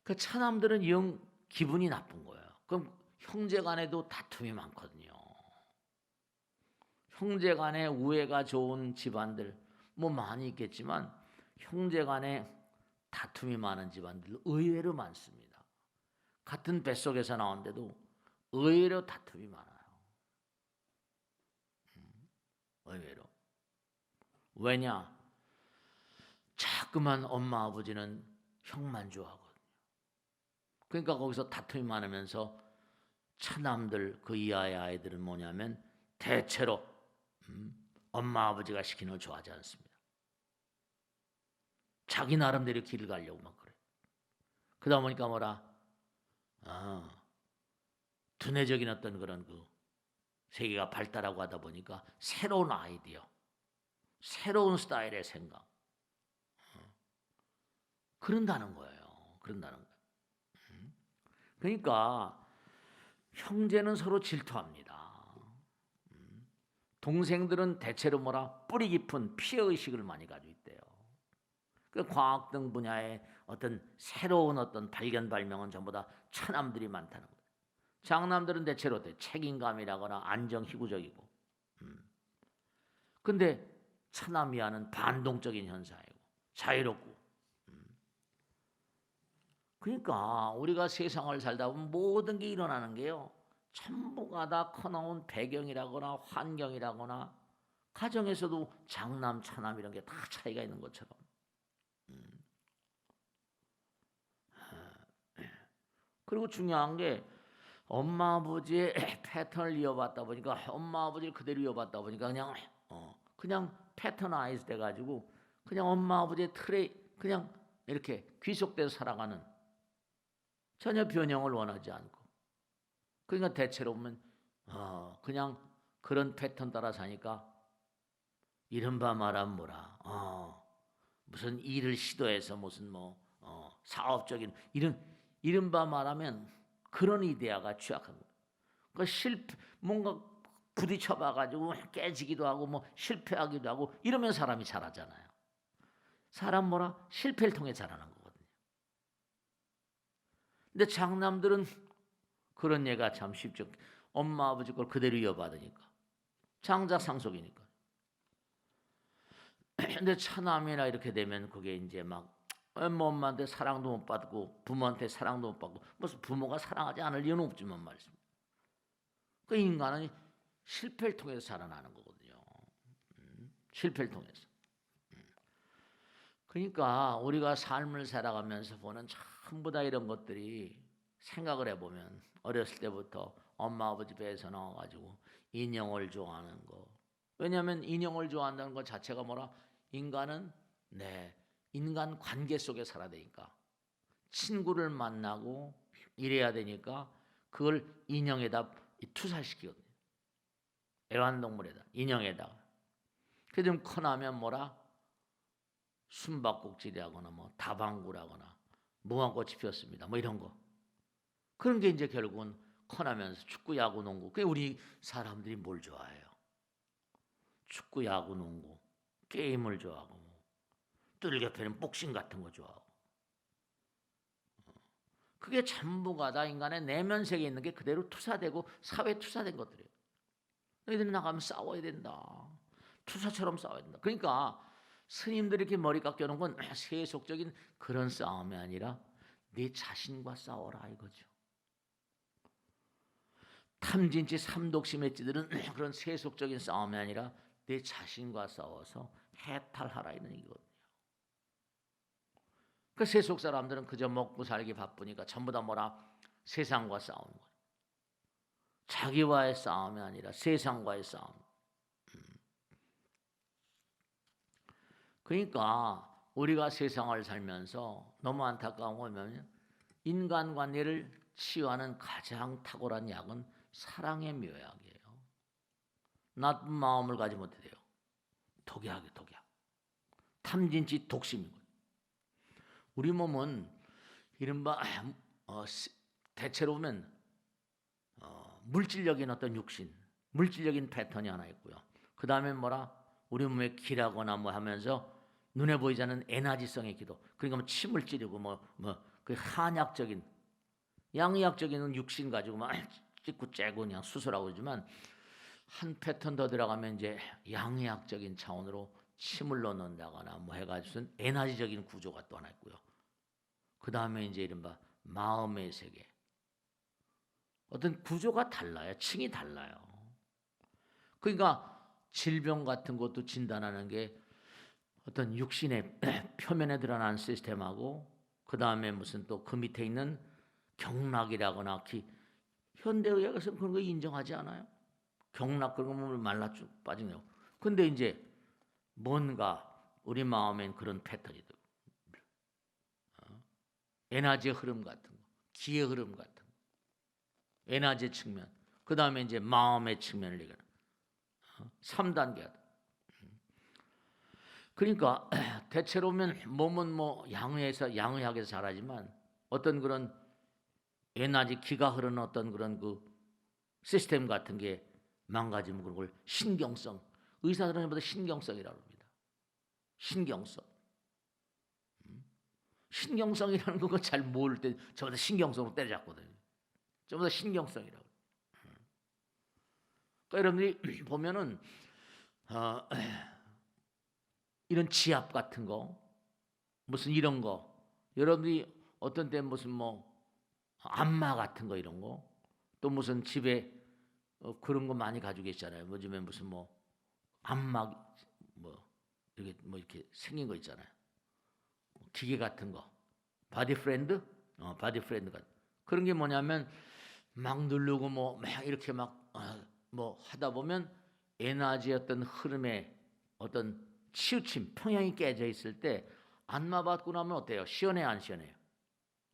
그 차남들은 영 기분이 나쁜 거예요. 그럼 형제 간에도 다툼이 많거든요. 형제 간에 우애가 좋은 집안들 뭐 많이 있겠지만 형제 간에 다툼이 많은 집안들 의외로 많습니다. 같은 뱃속에서 나온데도 의외로 다툼이 많아요. 의외로. 왜냐? 자꾸만 엄마 아버지는 형만 좋아하거든요. 그러니까 거기서 다툼이 많으면서 차남들 그 이하의 아이들은 뭐냐면 대체로 엄마 아버지가 시키는 걸 좋아하지 않습니다. 자기 나름대로 길을 가려고 막 그래. 그러다 보니까 뭐라, 두뇌적인 어떤 그런 그 세계가 발달하고 하다 보니까 새로운 아이디어, 새로운 스타일의 생각, 그런다는 거예요. 그런다는 거예요. 그러니까 형제는 서로 질투합니다. 동생들은 대체로 뭐라, 뿌리 깊은 피해 의식을 많이 가지고 있대요. 그 과학 등 분야의 어떤 새로운 어떤 발견 발명은 전부 다 차남들이 많다는 거예요. 장남들은 대체로 책임감이라거나 안정희구적이고, 근데 차남이와는 반동적인 현상이고 자유롭고. 그러니까 우리가 세상을 살다 보면 모든 게 일어나는 게요, 전부가 다 커나온 배경이라거나 환경이라거나 가정에서도 장남 차남 이런 게 다 차이가 있는 것처럼. 그리고 중요한 게 엄마 아버지의 패턴을 이어받다 보니까, 엄마 아버지를 그대로 이어받다 보니까 그냥 패턴아이즈 돼가지고 그냥 엄마 아버지의 틀에 그냥 이렇게 귀속돼서 살아가는, 전혀 변형을 원하지 않고. 그러니까 대체로 보면 그냥 그런 패턴 따라 사니까 이른바 말하면 뭐라, 무슨 일을 시도해서 무슨 사업적인 이른바 말하면 그런 이데아가 취약한 거예요. 그러니까 뭔가 부딪혀봐가지고 깨지기도 하고 뭐 실패하기도 하고 이러면 사람이 자라잖아요. 사람 뭐라, 실패를 통해 자라는 거거든요. 근데 장남들은 그런 예가 참 쉽죠. 엄마 아버지 걸 그대로 이어받으니까, 장자 상속이니까. 근데 차남이나 이렇게 되면 그게 이제 막 엄마한테 사랑도 못 받고 부모한테 사랑도 못 받고, 무슨 부모가 사랑하지 않을 이유는 없지만 말입니다. 그 인간은 실패를 통해서 살아나는 거거든요. 실패를 통해서. 그러니까 우리가 삶을 살아가면서 보는 전부 다 이런 것들이, 생각을 해보면 어렸을 때부터 엄마 아버지 배에서 나와가지고 인형을 좋아하는 거, 왜냐하면 인형을 좋아한다는 것 자체가 뭐라? 인간은 인간 관계 속에 살아야 되니까 친구를 만나고 이래야 되니까 그걸 인형에다 투사시키거든요. 애완동물에다, 인형에다가. 그 좀 커나면 뭐라? 숨바꼭질이하거나 뭐 다방구라거나 무궁꽃이 피었습니다. 뭐 이런 거. 그런 게 이제 결국은 커나면서 축구, 야구, 농구. 그게 우리 사람들이 뭘 좋아해요? 축구, 야구, 농구, 게임을 좋아하고 뭐 뚫겨 패는 복싱 같은 거 좋아하고. 그게 전부가 다 인간의 내면 세계에 있는 게 그대로 투사되고 사회에 투사된 것들이에요. 너희들이 나가면 싸워야 된다. 투사처럼 싸워야 된다. 그러니까 스님들이 이렇게 머리 깎여놓은 건 세속적인 그런 싸움이 아니라 네 자신과 싸워라 이거죠. 탐진치 삼독심의 찌들은 그런 세속적인 싸움이 아니라 내 자신과 싸워서 해탈하라 이런 얘기거든요. 그 세속 사람들은 그저 먹고 살기 바쁘니까 전부 다 뭐라? 세상과 싸우는 거예요. 자기와의 싸움이 아니라 세상과의 싸움. 그러니까 우리가 세상을 살면서 너무 안타까운 거면 인간관계를 치유하는 가장 탁월한 약은 사랑의 묘약이에요. 나쁜 마음을 가지 못해요. 독약이에요, 독약. 탐진치 독심인 거예요. 우리 몸은 이른바 대체로 보면 물질적인 어떤 육신, 물질적인 패턴이 하나 있고요. 그 다음에 뭐라? 우리 몸에 기라거나 뭐 하면서 눈에 보이지 않는 에너지성의 기도. 그러니까 뭐 침을 찌르고 그 한약적인, 양의학적인 육신 가지고 막 찍고 째고 그냥 수술하고 그러지만 한 패턴 더 들어가면 이제 양의학적인 차원으로 침을 넣는다거나 뭐 해가지고 에너지적인 구조가 또 하나 있고요. 그 다음에 이제 이른바 마음의 세계. 어떤 구조가 달라요. 층이 달라요. 그러니까 질병 같은 것도 진단하는 게 어떤 육신의 표면에 드러나는 시스템하고 그 다음에 무슨 또 그 밑에 있는 경락이라거나 현대의학에서는 그런 거 인정하지 않아요. 경락 그런 거 몸을 말라 쭉 빠지네요. 근데 이제 뭔가 우리 마음엔 그런 패턴이 들고 에너지의 흐름 같은 거, 기의 흐름 같은 거, 에너지의 측면, 그 다음에 이제 마음의 측면을 얘기하는 3단계다. 그러니까 대체로 보면 몸은 뭐 양의학에서 잘하지만 어떤 그런 에너지 기가 흐르는 어떤 그런 그 시스템 같은 게 망가지면 그걸 신경성, 의사들은 전부 다 신경성이라고 합니다. 신경성. 신경성이라는 거 잘 모를 때 전부 다 신경성으로 때려잡거든요. 전부 다 신경성이라고. 그러니까 여러분들이 보면은 이런 지압 같은 거, 무슨 이런 거, 여러분들이 어떤 때 무슨 뭐 안마 같은 거 이런 거, 또 무슨 집에 그런 거 많이 가지고 계시잖아요. 요즘에 무슨 뭐 안마 이렇게 생긴 거 있잖아요. 기계 같은 거, 바디 프렌드, 바디 프렌드 같은 그런 게 뭐냐면 막 누르고 뭐 이렇게 뭐 하다 보면 에너지의 어떤 흐름에 어떤 치우침, 평형이 깨져 있을 때 안마 받고 나면 어때요? 시원해요, 안 시원해요?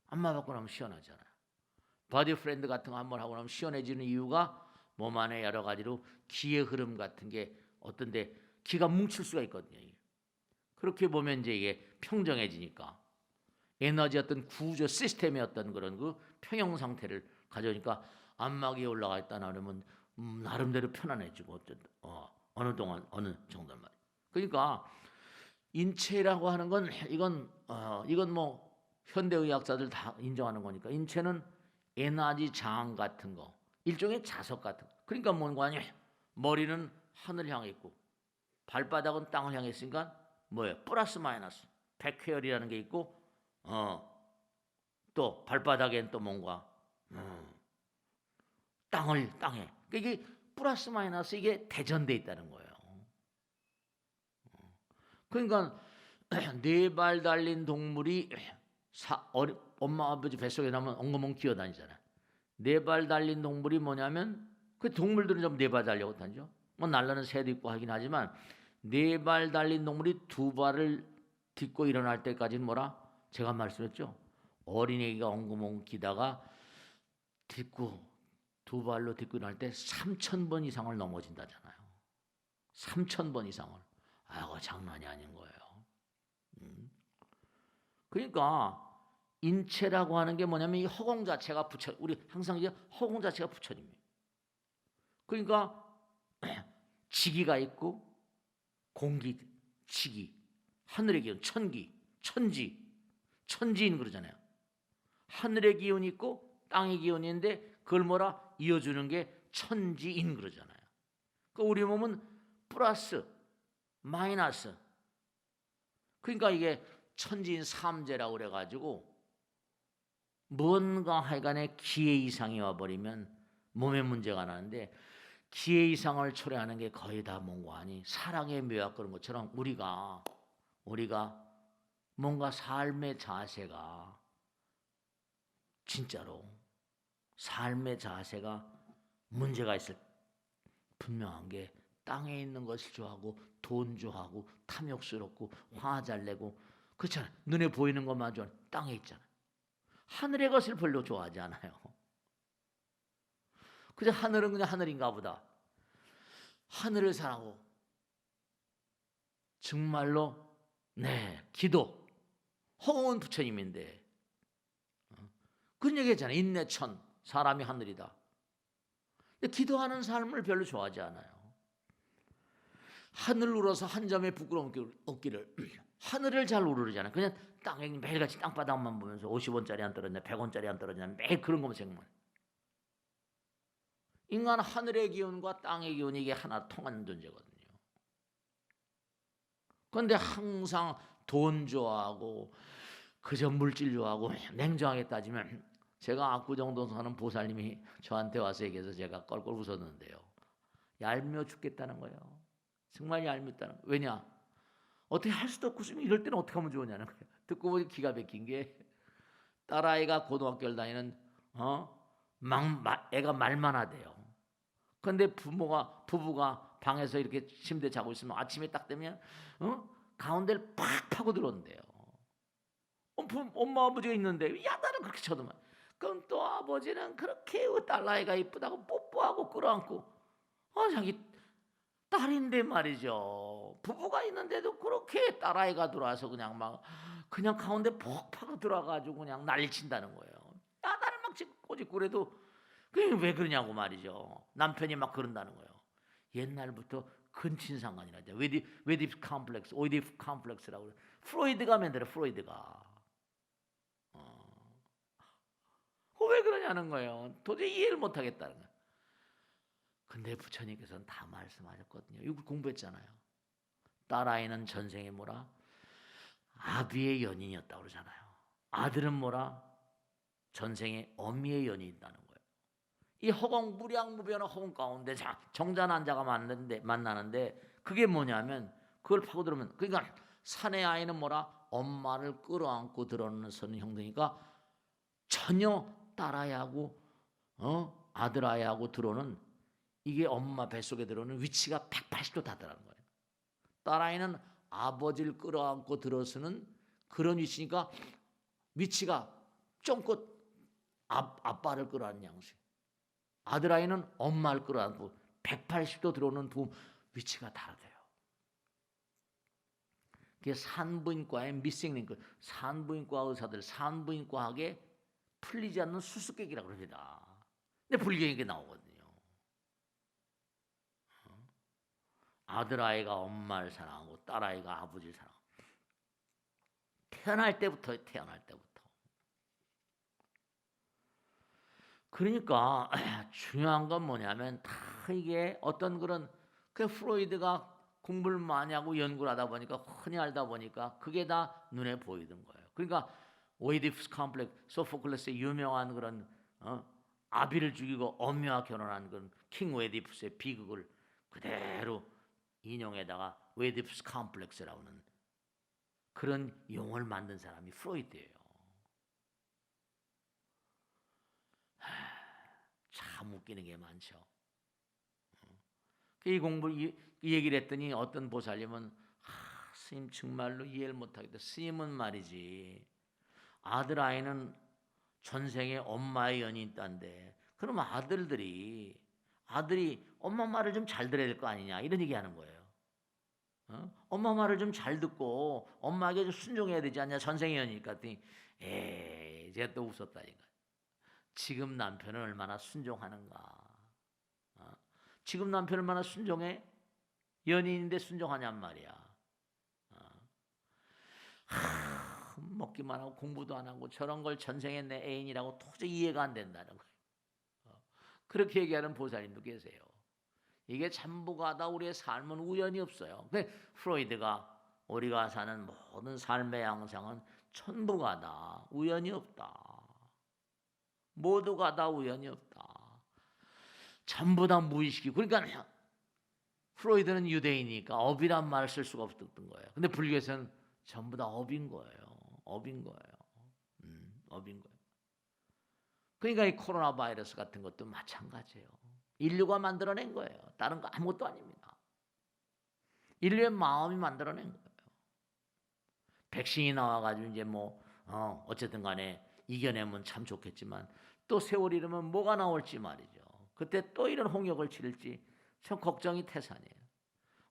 안마 받고 나면 시원하잖아요. 바디 프렌드 같은 거 한번 하고 나면 시원해지는 이유가 몸 안에 여러 가지로 기의 흐름 같은 게 어떤데 기가 뭉칠 수가 있거든요. 그렇게 보면 이제 이게 평정해지니까 에너지 어떤 구조 시스템의 어떤 그런 그 평형 상태를 가져오니까 안마기에 올라가 있다 나면 나름대로 편안해지고 어느 동안 어느 정도는 말이에요. 그러니까 인체라고 하는 건 이건 뭐 현대의학자들 다 인정하는 거니까 인체는 에너지 장 같은 거 일종의 자석 같은 거. 그러니까 뭔가 아니 머리는 하늘 향해 있고 발바닥은 땅을 향해 있으니까 뭐예요? 플러스 마이너스 백회열이라는 게 있고 또 발바닥엔 또 뭔가 땅에 그러니까 이게 플러스 마이너스 이게 대전돼 있다는 거예요. 그러니까 네 발 달린 동물이 엄마 아버지 뱃속에 나면 엉거멍 기어다니잖아요. 네 발 달린 동물이 뭐냐면 그 동물들은 좀 네 발 달려고 다니죠. 뭐 날라는 새도 있고 하긴 하지만 네 발 달린 동물이 두 발을 딛고 일어날 때까지는 뭐라? 제가 말씀했죠. 어린애기가 엉금엉기다가 딛고 두 발로 딛고 일어날 때 3,000번 이상을 넘어진다잖아요. 3,000번 이상을. 아이고 장난이 아닌 거예요. 그러니까 인체라고 하는 게 뭐냐면 이 허공 자체가 부처, 우리 항상 이제 허공 자체가 부처님이에요. 그러니까 지기가 있고 공기, 지기, 하늘의 기운, 천기, 천지, 천지인 그러잖아요. 하늘의 기운이 있고 땅의 기운이 있는데 그걸 뭐라 이어주는 게 천지인 그러잖아요. 그러니까 우리 몸은 플러스, 마이너스. 그러니까 이게 천지인 삼재라고 그래가지고 뭔가 하여간에 기회 이상이 와버리면 몸에 문제가 나는데 기회 이상을 초래하는 게 거의 다 뭔가 아니 사랑의 묘약 그런 것처럼 우리가 뭔가 삶의 자세가 진짜로 삶의 자세가 문제가 있을 분명한 게 땅에 있는 것을 좋아하고 돈 좋아하고 탐욕스럽고 화 잘 내고 그렇잖아요. 눈에 보이는 것만 좋아하는 땅에 있잖아요. 하늘의 것을 별로 좋아하지 않아요. 그저 하늘은 그냥 하늘인가 보다. 하늘을 사랑하고 정말로 기도 허공은 부처님인데 그런 얘기했잖아요. 인내천 사람이 하늘이다. 근데 기도하는 삶을 별로 좋아하지 않아요. 하늘 울어서 한 점의 부끄러움 없기를 하늘을 잘 우르르잖아요. 그냥 땅에 매일같이 땅바닥만 보면서 50원짜리 안 떨어지냐 100원짜리 안 떨어지냐 매일 그런 것만 생각만. 인간 하늘의 기운과 땅의 기운이 이게 하나 통하는 존재거든요. 그런데 항상 돈 좋아하고 그저 물질 좋아하고 냉정하게 따지면 제가 압구정동 사는 보살님이 저한테 와서 얘기해서 제가 껄껄 웃었는데요. 얄미워 죽겠다는 거예요. 정말 얄밉다는 거예요. 왜냐? 어떻게 할 수도 없고 이럴 때는 어떻게 하면 좋으냐는 거예요. 듣고 보니 기가 막힌 게 딸아이가 고등학교를 다니는 애가 말만 하대요. 그런데 부부가 방에서 이렇게 침대에 자고 있으면 아침에 딱 되면 가운데를 팍 파고 들어온대요. 엄마 아버지가 있는데 야단을 그렇게 쳐도만. 그럼 또 아버지는 그렇게 딸아이가 이쁘다고 뽀뽀하고 끌어안고 자기 딸인데 말이죠. 부부가 있는데도 그렇게 딸아이가 들어와서 그냥 가운데 퍽 파고 들어와가지고 그냥 난리친다는 거예요. 야단을 막 꼬집고 그래도 그게 왜 그러냐고 말이죠. 남편이 막 그런다는 거예요. 옛날부터 근친상간이라죠. 웨디프 컴플렉스, 오이디프 컴플렉스라고 그래. 프로이드가 만들어 프로이드가. 왜 그러냐는 거예요. 도저히 이해를 못하겠다는 거예요. 근데 부처님께서는 다 말씀하셨거든요. 이거 공부했잖아요. 딸아이는 전생에 뭐라? 아비의 연인이었다고 그러잖아요. 아들은 뭐라? 전생에 어미의 연인이다는 거예요. 이 허공 무량무변한 허공 가운데 정자난자가 만나는데 그게 뭐냐면 그걸 파고들으면 그러니까 산의 아이는 뭐라? 엄마를 끌어안고 들어서는 형태니까 전혀 딸아이하고 아들아이하고 들어오는 이게 엄마 뱃속에 들어오는 위치가 180도 다르다는 거예요. 딸아이는 아버지를 끌어안고 들어서는 그런 위치니까 위치가 쫑긋 아빠를 끌어안는 양식. 아들아이는 엄마를 끌어안고 180도 들어오는 두 위치가 다르대요. 그게 산부인과의 미싱링크, 산부인과 의사들, 산부인과학에 풀리지 않는 수수께끼라고 그럽니다. 근데 불경에 이게 나오거든요. 아들아이가 엄마를 사랑하고 딸아이가 아버지를 사랑하고 태어날 때부터. 그러니까 중요한 건 뭐냐면 다 이게 어떤 그런 프로이드가 공부를 많이 하고 연구를 하다 보니까 흔히 알다 보니까 그게 다 눈에 보이던 거예요. 그러니까 오이디푸스 컴플렉스, 소포클레스의 유명한 그런 아비를 죽이고 엄미와 결혼한 그런 킹 오이디푸스의 비극을 그대로 인용에다가 오이디푸스 컴플렉스라고 하는 그런 용어를 만든 사람이 프로이드예요. 참 웃기는 게 많죠. 이 얘기를 했더니 어떤 보살님은 스님 정말로 이해를 못하겠다. 스님은 말이지 아들 아이는 전생에 엄마의 연이 있다는데 그러면 아들이 엄마 말을 좀 잘 들어야 될 거 아니냐 이런 얘기하는 거예요. 엄마 말을 좀 잘 듣고 엄마에게 좀 순종해야 되지 않냐 전생의 연이니까. 에이 제가 또 웃었다니까. 지금 남편은 얼마나 순종하는가. 지금 남편 얼마나 순종해? 연인인데 순종하냔 말이야. 먹기만 하고 공부도 안 하고 저런 걸 전생에 내 애인이라고 도저히 이해가 안 된다는 거예요. 그렇게 얘기하는 보살님도 계세요. 이게 전부가 다 우리의 삶은 우연이 없어요. 프로이드가 우리가 사는 모든 삶의 양상은 전부가 다 우연이 없다. 모두가 다 우연이 없다. 전부 다 무의식이. 그러니까 프로이드는 유대인이니까 업이란 말을 쓸 수가 없었던 거예요. 근데 불교에서는 전부 다 업인 거예요. 업인 거예요. 업인 거예요. 그러니까 이 코로나 바이러스 같은 것도 마찬가지예요. 인류가 만들어낸 거예요. 다른 거 아무것도 아닙니다. 인류의 마음이 만들어낸 거예요. 백신이 나와가지고 이제 어쨌든 간에 이겨내면 참 좋겠지만 또 세월이 이르면 뭐가 나올지 말이죠. 그때 또 이런 홍역을 치를지 참 걱정이 태산이에요.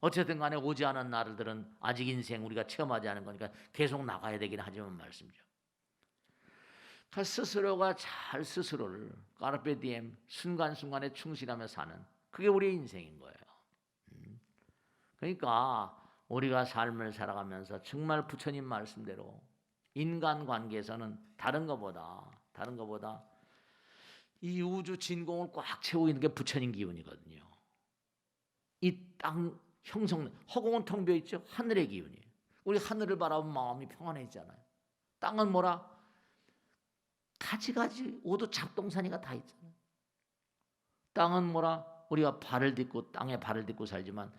어쨌든 간에 오지 않은 날들은 아직 인생 우리가 체험하지 않은 거니까 계속 나가야 되긴 하지만 말씀이죠. 스스로가 잘 스스로를 까르페 디엠 순간순간에 충실하며 사는 그게 우리의 인생인 거예요. 그러니까 우리가 삶을 살아가면서 정말 부처님 말씀대로 인간관계에서는 다른 것보다 이 우주 진공을 꽉 채우고 있는 게 부처님 기운이거든요. 이 땅 형성 허공은 텅 비어 있죠. 하늘의 기운이에요. 우리 하늘을 바라보면 마음이 평안해지잖아요. 땅은 뭐라? 가지가지 오도 잡동사니가 다 있잖아요. 땅은 뭐라? 우리가 발을 딛고 땅에 발을 딛고 살지만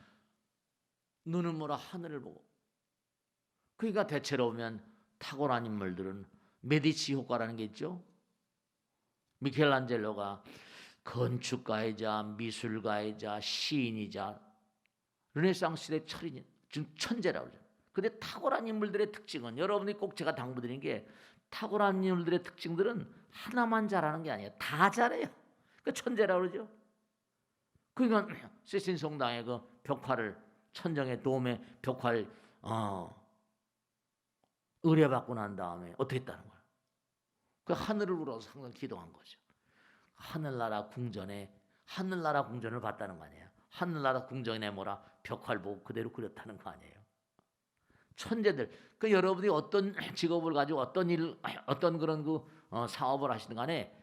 눈은 뭐라? 하늘을 보고. 그러니까 대체로 보면 탁월한 인물들은 메디치 효과라는 게 있죠. 미켈란젤로가 건축가이자 미술가이자 시인이자 르네상스 시대 철인, 지금 천재라고 그러죠. 근데 탁월한 인물들의 특징은 여러분이 꼭 제가 당부드린 게 탁월한 인물들의 특징들은 하나만 잘하는 게 아니에요. 다 잘해요. 그 천재라고 그러죠. 그러니까 시신 성당의 그 벽화를 천정의 도움의 벽화를 의뢰받고 난 다음에 어떻게 했다는 거예요? 그 하늘을 우러서 항상 기도한 거죠. 하늘나라 궁전을 봤다는 거 아니에요. 하늘나라 궁전에 뭐라 벽화를 보고 그대로 그렸다는 거 아니에요. 천재들. 그 여러분이 어떤 직업을 가지고 어떤 그런 사업을 하시든 간에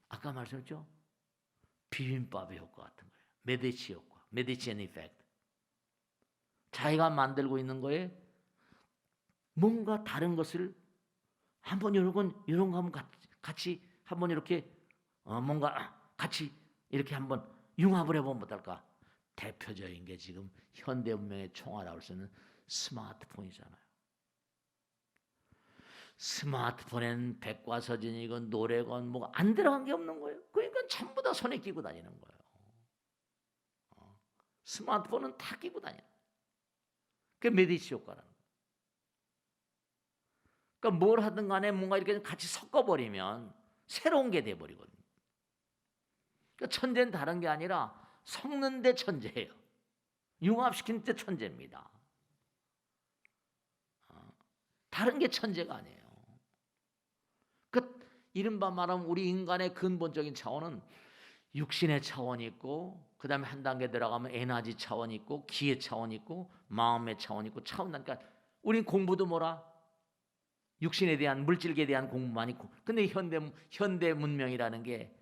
아까 말씀했죠. 비빔밥의 효과 같은 거예요. 메디치 효과, 메디치안 이펙트. 자기가 만들고 있는 거에 뭔가 다른 것을 한번 이런 거 한번 같이 한번 이렇게 뭔가 같이 이렇게 한번 융합을 해보면 어떨까? 대표적인 게 지금 현대 문명의 총알이라고 할 수 있는 스마트폰이잖아요. 스마트폰엔 백과사전이건 노래건 뭐가 안 들어간 게 없는 거예요. 그러니까 전부 다 손에 끼고 다니는 거예요. 스마트폰은 다 끼고 다녀요. 그게 메디치 효과라는 거예요. 그러니까 뭘 하든 간에 뭔가 이렇게 같이 섞어버리면 새로운 게 돼버리거든요. 그러니까 천재는 다른 게 아니라 섞는 데 천재예요. 융합시키는 데 천재입니다. 다른 게 천재가 아니에요. 그 이른바 말하면 우리 인간의 근본적인 차원은 육신의 차원이 있고 그 다음에 한 단계 들어가면 에너지 차원이 있고 기의 차원이 있고 마음의 차원이 있고 그러니까 우린 공부도 뭐라? 육신에 대한 물질에 대한 공부만 있고 근데 현대 문명이라는 게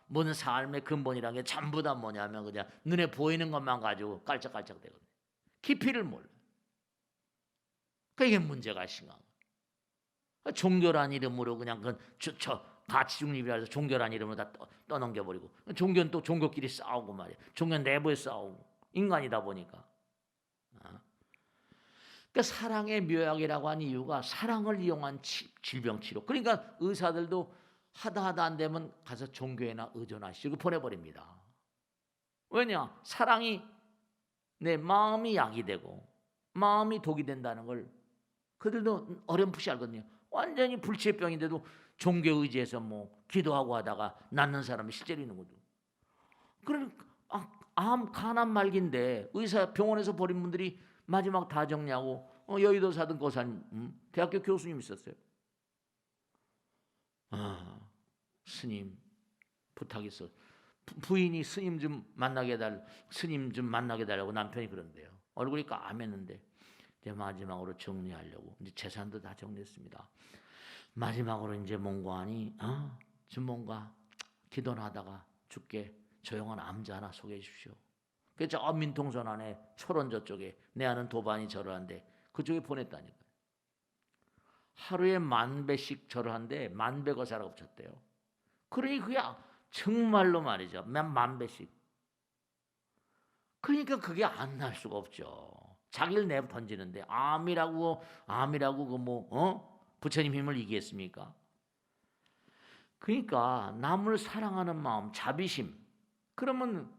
모든 삶의 근본이라는 게 전부 다 뭐냐면 그냥 눈에 보이는 것만 가지고 깔짝깔짝 되거든요. 깊이를 몰라요. 그게 문제가 심한 거예요. 종교란 이름으로 그냥 가치 중립이라 해서 종교란 이름으로 다 떠넘겨버리고 종교는 또 종교끼리 싸우고 말이에요. 종교 내부에 싸우고 인간이다 보니까. 그러니까 사랑의 묘약이라고 한 이유가 사랑을 이용한 질병 치료. 그러니까 의사들도 하다 안 되면 가서 종교에나 의존하시고 보내버립니다. 왜냐? 사랑이 내 마음이 약이 되고 마음이 독이 된다는 걸 그들도 어렴풋이 알거든요. 완전히 불치의 병인데도 종교 의지에서 뭐 기도하고 하다가 낫는 사람이 실제로 있는 거죠. 그러니까 암 간암 말기인데 의사 병원에서 버린 분들이 마지막 다 정리하고 여의도 사든 고산 대학교 교수님 있었어요. 스님 부탁 있어. 부인이 스님 좀 만나게 해달라고 남편이 그런대요. 얼굴이 까맸는데 이제 마지막으로 정리하려고 이제 재산도 다 정리했습니다. 마지막으로 이제 몽고하니 주몽가 기도는 하다가 죽게 조용한 암자 하나 소개해 주십시오. 그래서 저 민통선 안에 철원 저쪽에 내 아는 도반이 절을 한데 그쪽에 보냈다니까요. 하루에 10,000배씩 절을 한데 10,000배 거사라고 붙였대요. 그러니 그게 정말로 말이죠. 10,000배씩. 그러니까 그게 안 날 수가 없죠. 자기를 내버 던지는데 암이라고 부처님 힘을 이기겠습니까? 그러니까 남을 사랑하는 마음, 자비심. 그러면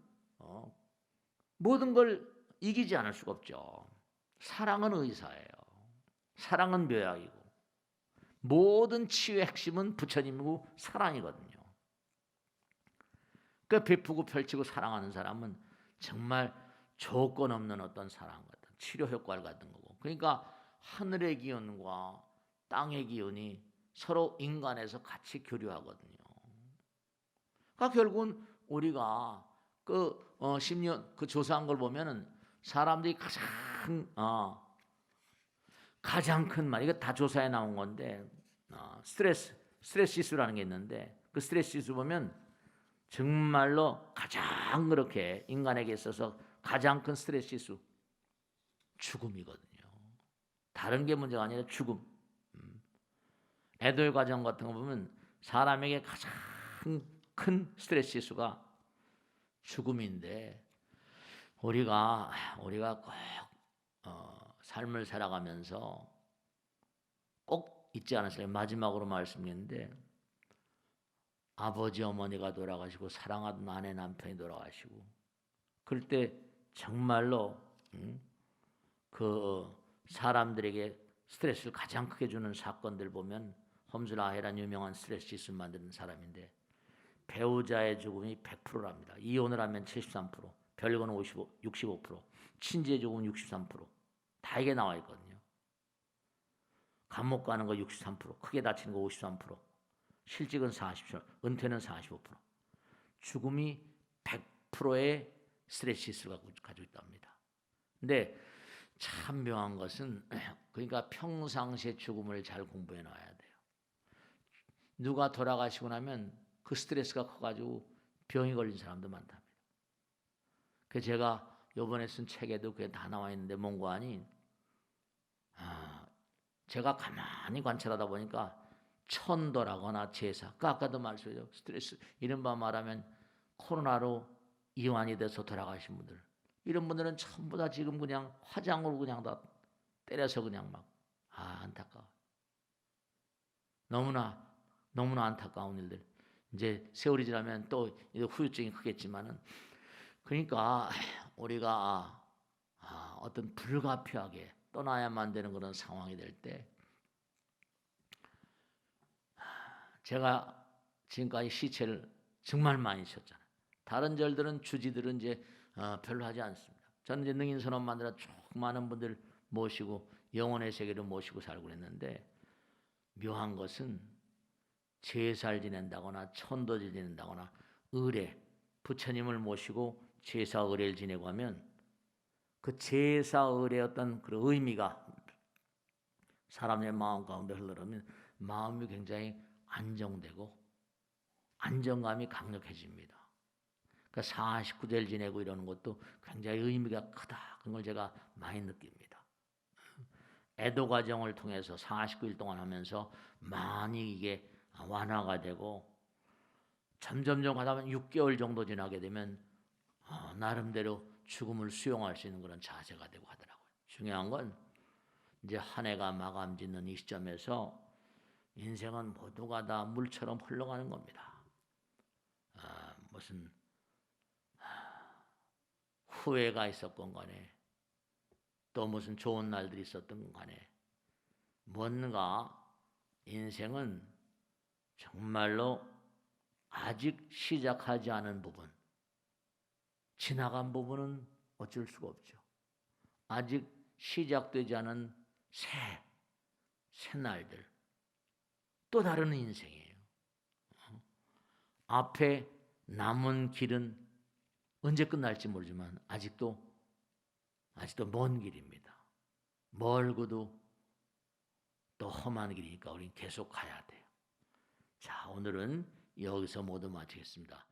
모든 걸 이기지 않을 수가 없죠. 사랑은 의사예요. 사랑은 묘약이고 모든 치유의 핵심은 부처님이고 사랑이거든요. 그 베푸고 펼치고 사랑하는 사람은 정말 조건 없는 어떤 사랑 같은 치료 효과를 갖는 거고. 그러니까 하늘의 기운과 땅의 기운이 서로 인간에서 같이 교류하거든요. 그러니까 결국은 우리가 심리학 조사한 걸 보면은 사람들이 가장 큰 말, 이거 다 조사에 나온 건데 스트레스 지수라는 게 있는데 그 스트레스 지수 보면 정말로 가장 그렇게 인간에게 있어서 가장 큰 스트레스 지수 죽음이거든요. 다른 게 문제가 아니라 죽음. 애돌 과정 같은 거 보면 사람에게 가장 큰 스트레스 지수가 죽음인데 우리가 꼭 삶을 살아가면서 꼭 잊지 않으실래요? 마지막으로 말씀드리는데 아버지 어머니가 돌아가시고 사랑하던 아내 남편이 돌아가시고 그럴 때 정말로 그 사람들에게 스트레스를 가장 크게 주는 사건들 보면 험술 아헤란 유명한 스트레스 지수를 만드는 사람인데 배우자의 죽음이 100%랍니다. 이혼을 하면 73%, 별거는 65%, 친지의 죽음은 63%. 다 이게 나와 있거든요. 감옥 가는 거 63%, 크게 다치는 거 53%, 실직은 40%, 은퇴는 45%. 죽음이 100%의 스트레스 지수를 가지고 있답니다. 근데 참 묘한 것은 그러니까 평상시에 죽음을 잘 공부해 놔야 돼요. 누가 돌아가시고 나면 그 스트레스가 커가지고 병이 걸린 사람도 많답니다. 그 제가 이번에 쓴 책에도 그게 다 나와 있는데 몽고하니 제가 가만히 관찰하다 보니까 천도라거나 제사, 아까도 말씀드렸죠. 스트레스 이른바 말하면 코로나로 이완이 돼서 돌아가신 분들 이런 분들은 전부 다 지금 그냥 화장으로 그냥 다 때려서 그냥 막 안타까워. 너무나 안타까운 일들. 이제 세월이 지나면 또 후유증이 크겠지만은 그러니까 우리가 어떤 불가피하게 떠나야만 되는 그런 상황이 될 때 제가 지금까지 시체를 정말 많이 쳤잖아요. 다른 절들은 주지들은 이제 별로 하지 않습니다. 저는 이제 능인선언 만들어 쭉 많은 분들 모시고 영혼의 세계를 모시고 살고 그랬는데 묘한 것은 제사를 지낸다거나 천도를 지낸다거나 의례, 부처님을 모시고 제사 의례를 지내고 하면 그 제사 의례의 어떤 그 의미가 사람의 마음 가운데 흘러가면 마음이 굉장히 안정되고 안정감이 강력해집니다. 그러니까 49제를 지내고 이러는 것도 굉장히 의미가 크다. 그런 걸 제가 많이 느낍니다. 애도 과정을 통해서 49일 동안 하면서 많이 이게 완화가 되고 점점점 가다 보면 6개월 정도 지나게 되면 나름대로 죽음을 수용할 수 있는 그런 자세가 되고 하더라고요. 중요한 건 이제 한 해가 마감 짓는 이 시점에서 인생은 모두가 다 물처럼 흘러가는 겁니다. 무슨 후회가 있었건 간에 또 무슨 좋은 날들이 있었던 간에 뭔가 인생은 정말로 아직 시작하지 않은 부분, 지나간 부분은 어쩔 수가 없죠. 아직 시작되지 않은 새 날들, 또 다른 인생이에요. 앞에 남은 길은 언제 끝날지 모르지만 아직도 먼 길입니다. 멀고도 또 험한 길이니까 우리는 계속 가야 돼요. 자, 오늘은 여기서 모두 마치겠습니다.